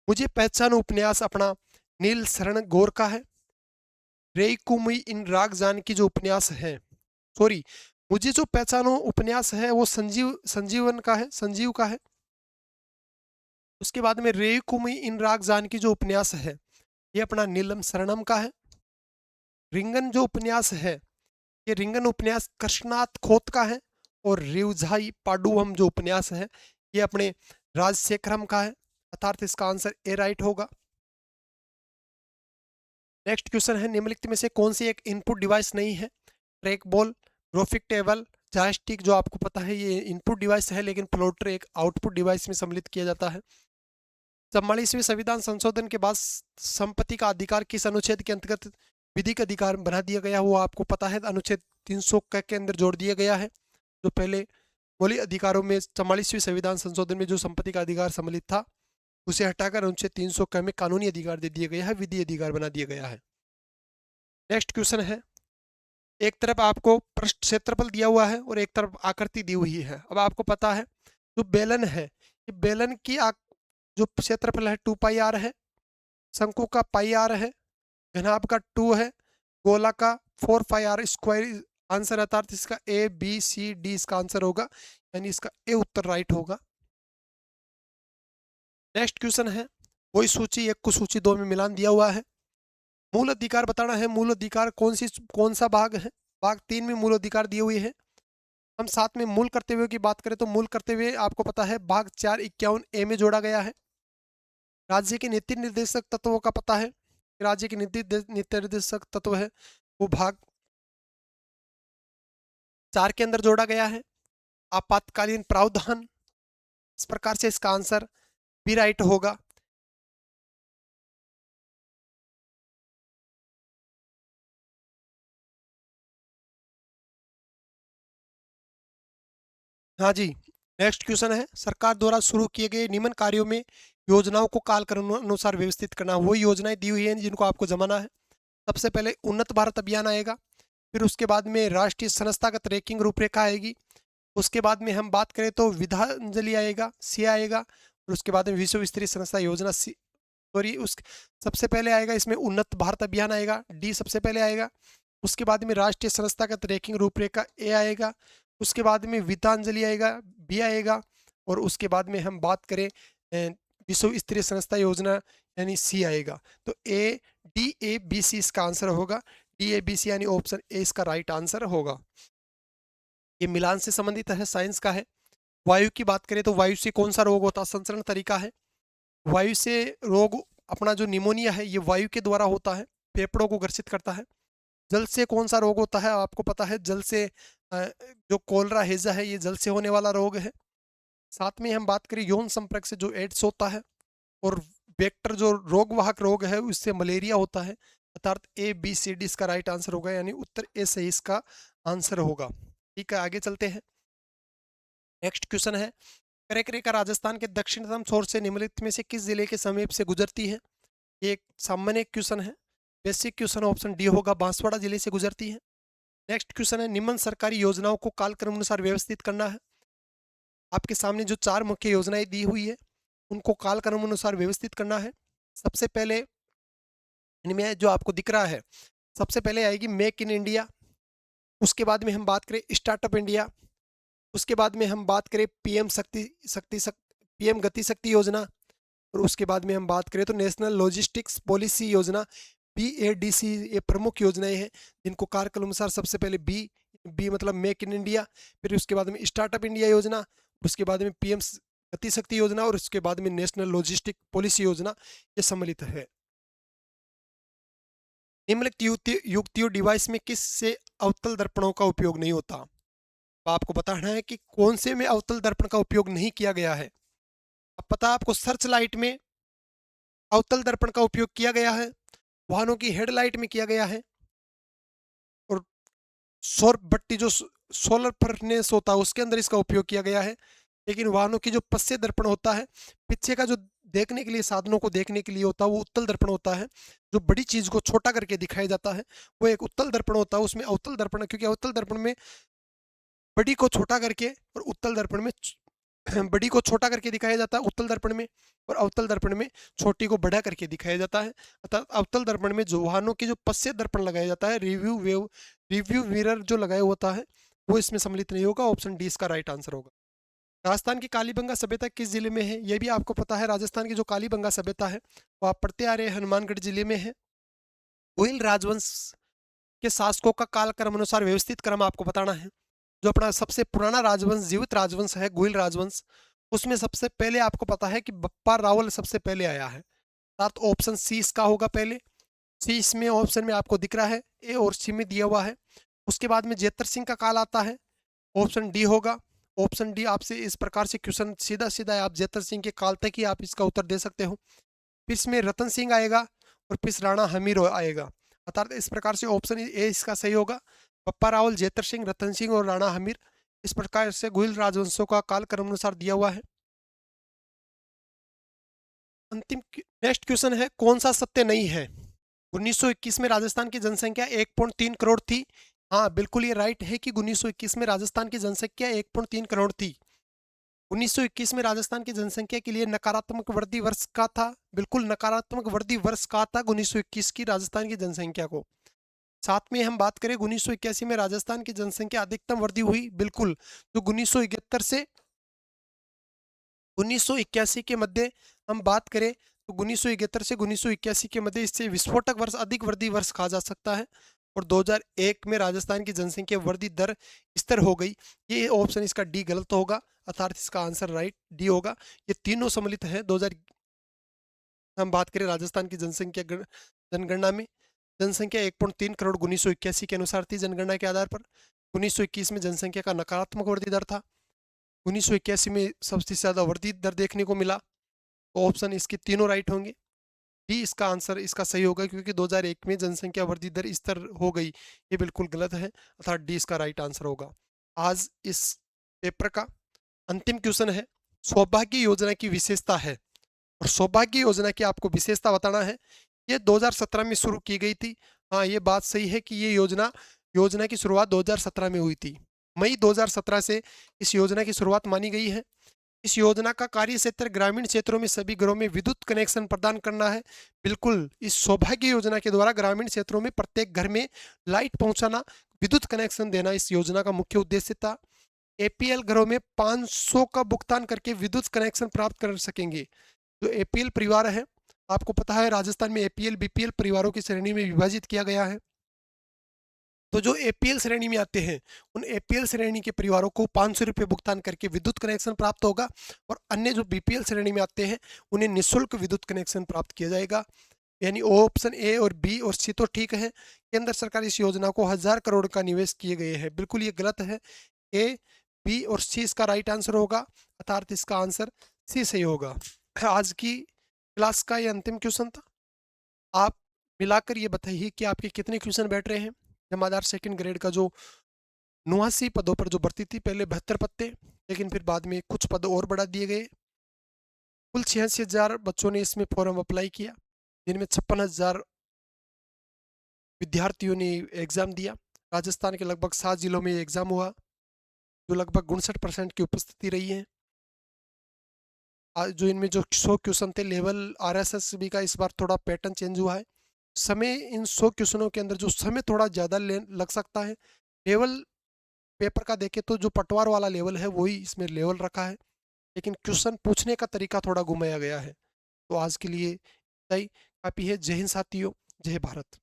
मुझे पहचानो उपन्यास अपना नील शरण गौर का है। रेई कुमुई इन राग जान की जो उपन्यास है, सॉरी, मुझे जो पहचानो उपन्यास है वो संजीवन का है, संजीव का है। उसके बाद में रेई कुमुई इन राग जान की जो उपन्यास है ये अपना नीलम शरणम का है। रिंगन जो उपन्यास है ये रिंगन उपन्यास कृष्णनाथ खोत का है। और रिवझाई पाडुवम जो उपन्यास है ये अपने राजशेखरम का है। अर्थात इसका आंसर ए राइट होगा। नेक्स्ट क्वेश्चन है निम्नलिखित में से कौन सी एक इनपुट डिवाइस नहीं है? Track ball, graphic table, joystick, जो आपको पता है ये इनपुट डिवाइस है लेकिन फ्लोटर एक आउटपुट डिवाइस में सम्मिलित किया जाता है। 44वें संविधान संशोधन के बाद संपत्ति का अधिकार किस अनुच्छेद के अंतर्गत विधिक अधिकार बना दिया गया, वो आपको पता है अनुच्छेद 300 के अंदर जोड़ दिया गया है। जो पहले मौलिक अधिकारों में 44वें संविधान संशोधन में जो संपत्ति का अधिकार सम्मिलित था उसे हटाकर अनुच्छेद 300 में कानूनी अधिकार दे दिया गया है, विधि अधिकार बना दिया गया है। नेक्स्ट क्वेश्चन है, एक तरफ आपको पृष्ठ क्षेत्रफल दिया हुआ है और एक तरफ आकृति दी हुई है। अब आपको पता है जो बेलन है, ये बेलन की जो क्षेत्रफल है 2 पाई आर है, शंकु का पाई आर है, घनाभ का 2 है, गोला का 4 पाई आर स्क्वायर आंसर अर्थात इसका ए बी सी डी इसका आंसर होगा, यानी इसका ए उत्तर राइट होगा। नेक्स्ट क्वेश्चन है, वही सूची एक को सूची दो में मिलान दिया हुआ है। मूल अधिकार बताना है, मूल अधिकार कौन सा भाग है। भाग 3 में मूल अधिकार दिए हुए हैं। हम साथ में मूल कर्तव्यों की बात करें तो मूल कर्तव्य आपको पता है भाग 451 ए में जोड़ा गया है। राज्य के नीति निर्देशक तत्वों का पता है, राज्य के नीति निर्देशक तत्व है वो भाग 4 के अंदर जोड़ा गया है। आपातकालीन प्रावधान, इस प्रकार से इसका आंसर बी राइट होगा। हाँ जी, नेक्स्ट क्वेश्चन है, सरकार द्वारा शुरू किए गए निम्न कार्यों में योजनाओं को कालक्रम अनुसार व्यवस्थित करना। वो योजनाएं दी हुई हैं जिनको आपको जमाना है। सबसे पहले उन्नत भारत अभियान आएगा, फिर उसके बाद में राष्ट्रीय संस्थागत रैंकिंग रूपरेखा आएगी, उसके बाद में हम बात करें तो विद्यांजलि आएगा, सी आएगा, और उसके बाद में विश्व स्तरीय संस्था योजना सी, सॉरी उस सबसे पहले आएगा इसमें उन्नत भारत अभियान आएगा, डी सबसे पहले आएगा। उसके बाद में राष्ट्रीय संस्थागत रैंकिंग रूपरेखा ए आएगा, उसके बाद में विद्यांजलि आएगा, बी आएगा, और उसके बाद में हम बात करें विश्व स्तरीय संस्था योजना यानी सी आएगा। तो A D A B C इसका आंसर होगा, डी ए बी सी यानी ऑप्शन ए इसका राइट आंसर होगा। ये मिलान से संबंधित है, साइंस का है। वायु की बात करें तो वायु से कौन सा रोग होता है, संचरण तरीका है। वायु से रोग अपना जो निमोनिया है ये वायु के द्वारा होता है, फेफड़ों को ग्रसित करता है। जल से कौन सा रोग होता है, आपको पता है जल से जो कोलरा हेजा है ये जल से होने वाला रोग है। साथ में हम बात करें यौन संपर्क से जो एड्स होता है, और वेक्टर जो रोगवाहक रोग है उससे मलेरिया होता है। अर्थात ए बी सी डी इसका राइट आंसर होगा, यानी उत्तर ए सही इसका आंसर होगा। ठीक है, आगे चलते हैं। नेक्स्ट क्वेश्चन है, करेक रेखा राजस्थान के दक्षिणतम छोर से निम्नलिखित में से किस जिले के समीप से गुजरती है। ये एक सामान्य क्वेश्चन है, बेसिक क्वेश्चन ऑप्शन डी होगा, बांसवाड़ा जिले से गुजरती है। नेक्स्ट क्वेश्चन है, निम्न सरकारी योजनाओं को कालक्रम अनुसार व्यवस्थित करना है। आपके सामने जो 4 मुख्य योजनाएं दी हुई है उनको कालक्रम अनुसार व्यवस्थित करना है। सबसे पहले इनमें जो आपको दिख रहा है, सबसे पहले आएगी मेक इन इंडिया, उसके बाद में हम बात करें स्टार्टअप इंडिया, उसके बाद में हम बात करें पीएम गति शक्ति योजना, और उसके बाद में हम बात करें तो नेशनल लॉजिस्टिक्स पॉलिसी योजना, BADC। ये प्रमुख योजनाएं हैं जिनको कार्यक्रम अनुसार सबसे पहले बी मतलब मेक इन इंडिया, फिर उसके बाद में स्टार्टअप इंडिया योजना, उसके बाद में पीएम गति शक्ति योजना, और उसके बाद में नेशनल लॉजिस्टिक पॉलिसी योजना ये सम्मिलित है। निम्नलिखित युक्तियों डिवाइस में किस से अवतल दर्पणों का उपयोग नहीं होता। तो आपको बताना है कि कौन से में अवतल दर्पण का उपयोग नहीं किया गया है। अब पता है आपको, सर्च लाइट में अवतल दर्पण का उपयोग किया गया है, वाहनों की हेडलाइट में किया गया है, और सौर बत्ती जो सोलर फर्नेस होता है उसके अंदर इसका उपयोग किया गया है। लेकिन वाहनों की जो पश्य दर्पण होता है, पीछे का जो देखने के लिए साधनों को देखने के लिए होता है वो उत्तल दर्पण होता है। जो बड़ी चीज को छोटा करके दिखाया जाता है वो एक उत्तल दर्पण होता है, उसमें अवतल दर्पण, क्योंकि अवतल दर्पण में बड़ी को छोटा करके और उत्तल दर्पण में बड़ी को छोटा करके दिखाया जाता है उत्तल दर्पण में, और अवतल दर्पण में छोटी को बड़ा करके दिखाया जाता है। अर्थात अवतल दर्पण में जो वाहनों की जो पश्य दर्पण लगाया जाता है, रिव्यू मिरर जो लगाया होता है वो इसमें सम्मिलित नहीं होगा। ऑप्शन डी इसका राइट आंसर होगा। राजस्थान की कालीबंगा सभ्यता किस जिले में है, यह भी आपको पता है। राजस्थान की जो कालीबंगा सभ्यता है वो आप पढ़ते आ रहे हैं, हनुमानगढ़ जिले में है। गोहिल राजवंश के शासकों का कालक्रम अनुसार व्यवस्थित क्रम आपको बताना है। जो अपना सबसे पुराना राजवंश, जीवित राजवंश है गोहिल राजवंश, उसमें सबसे पहले आपको पता है कि बप्पा रावल सबसे पहले आया है। साथ ऑप्शन सी इसका होगा पहले। सी इसमें ऑप्शन में आपको दिख रहा है, ए और सी में दिया हुआ है। उसके बाद में जेतर सिंह का काल आता है, ऑप्शन डी होगा। ऑप्शन डी आपसे इस प्रकार से क्वेश्चन सीधा सीधा है, आप जेतर सिंह के काल तक ही आप इसका उत्तर दे सकते हो। फिर इसमें रतन सिंह आएगा और फिर राणा हमीर आएगा। अर्थात इस प्रकार से ऑप्शन ए इसका सही होगा। बप्पा रावल, जेतर सिंह, रतन सिंह और राणा हमीर, इस प्रकार से गोहिल राजवंशों का काल क्रम अनुसार दिया हुआ है। अंतिम नेक्स्ट क्वेश्चन है, कौन सा सत्य नहीं है। 1921 में राजस्थान की जनसंख्या 1.3 करोड़ थी। हाँ बिल्कुल ये राइट है कि 1921 में राजस्थान की जनसंख्या 1.3 करोड़ थी। 1921 में राजस्थान की जनसंख्या के लिए नकारात्मक वृद्धि वर्ष का था, बिल्कुल नकारात्मक वृद्धि वर्ष का था 1921 की राजस्थान की जनसंख्या को। साथ में हम बात करें 1981 में राजस्थान की जनसंख्या अधिकतम वृद्धि हुई, बिल्कुल। तो 1971 से 1981 के मध्य हम बात करें तो 1971 से 1981 के मध्य इससे विस्फोटक वर्ष, अधिक वृद्धि वर्ष कहा जा सकता है। और 2001 में राजस्थान की जनसंख्या वृद्धि दर स्थिर हो गई। ये ऑप्शन इसका डी गलत होगा, अर्थात इसका आंसर राइट डी होगा। ये तीनों सम्मिलित है। 2000 हम बात करें राजस्थान की जनसंख्या जनगणना में, जनसंख्या 1.3 करोड़ 1981 के अनुसार थी जनगणना के आधार पर। 1921 में जनसंख्या का नकारात्मक वृद्धि दर था। 1981 में सबसे ज्यादा वृद्धि दर देखने को मिला। तो ऑप्शन इसके तीनों राइट होंगे। डी इसका आंसर इसका सही होगा, क्योंकि 2001 में जनसंख्या वृद्धि दर स्थिर हो गई, ये बिल्कुल गलत है, अर्थात डी इसका राइट आंसर होगा। आज इस पेपर का अंतिम क्वेश्चन है, सौभाग्य योजना की विशेषता है। और सौभाग्य योजना की आपको विशेषता बताना है। ये 2017 में शुरू की गई थी। हाँ, ये बात सही है कि ये योजना की शुरुआत 2017 में हुई थी। मई 2017 से इस योजना की शुरुआत मानी गई है। इस योजना का कार्य क्षेत्र ग्रामीण क्षेत्रों में सभी घरों में विद्युत कनेक्शन प्रदान करना है। बिल्कुल, इस सौभाग्य योजना के द्वारा ग्रामीण क्षेत्रों में प्रत्येक घर में लाइट पहुंचाना, विद्युत कनेक्शन देना इस योजना का मुख्य उद्देश्य था। एपीएल घरों में 500 का भुगतान करके विद्युत कनेक्शन प्राप्त कर सकेंगे। जो एपीएल परिवार है, आपको पता है राजस्थान में एपीएल बीपीएल परिवारों की श्रेणी में विभाजित किया गया है। तो जो एपीएल श्रेणी में आते हैं, उन एपीएल श्रेणी के परिवारों को 500 रुपये भुगतान करके विद्युत कनेक्शन प्राप्त होगा। और अन्य जो बीपीएल श्रेणी में आते हैं, उन्हें निःशुल्क विद्युत कनेक्शन प्राप्त किया जाएगा। यानी ऑप्शन ए और बी और सी तो ठीक है। केंद्र सरकार इस योजना को 1000 करोड़ का निवेश किए गए हैं, बिल्कुल ये गलत है। ए, बी और सी इसका राइट आंसर होगा, अर्थात इसका आंसर सी सही होगा। आज की क्लास का ये अंतिम क्वेश्चन था। आप मिलाकर ये बताइए कि आपके कितने क्वेश्चन बैठ रहे हैं। जमादार सेकंड ग्रेड का जो 89 पदों पर जो भर्ती थी, पहले 72 पद थे, लेकिन फिर बाद में कुछ पद और बढ़ा दिए गए। कुल 86,000 बच्चों ने इसमें फॉर्म अप्लाई किया, जिनमें 56,000 विद्यार्थियों ने एग्जाम दिया। राजस्थान के लगभग 7 जिलों में एग्जाम हुआ, जो लगभग 59% की उपस्थिति रही है। जो इनमें जो 100 क्वेश्चन थे, लेवल आरएसएस का इस बार थोड़ा पैटर्न चेंज हुआ है। समय इन 100 क्वेश्चनों के अंदर जो समय थोड़ा ज़्यादा लग सकता है। लेवल पेपर का देखें तो जो पटवार वाला लेवल है वही इसमें लेवल रखा है, लेकिन क्वेश्चन पूछने का तरीका थोड़ा घुमाया गया है। तो आज के लिए इतना ही काफ़ी है। जय हिंद साथियों, जय भारत।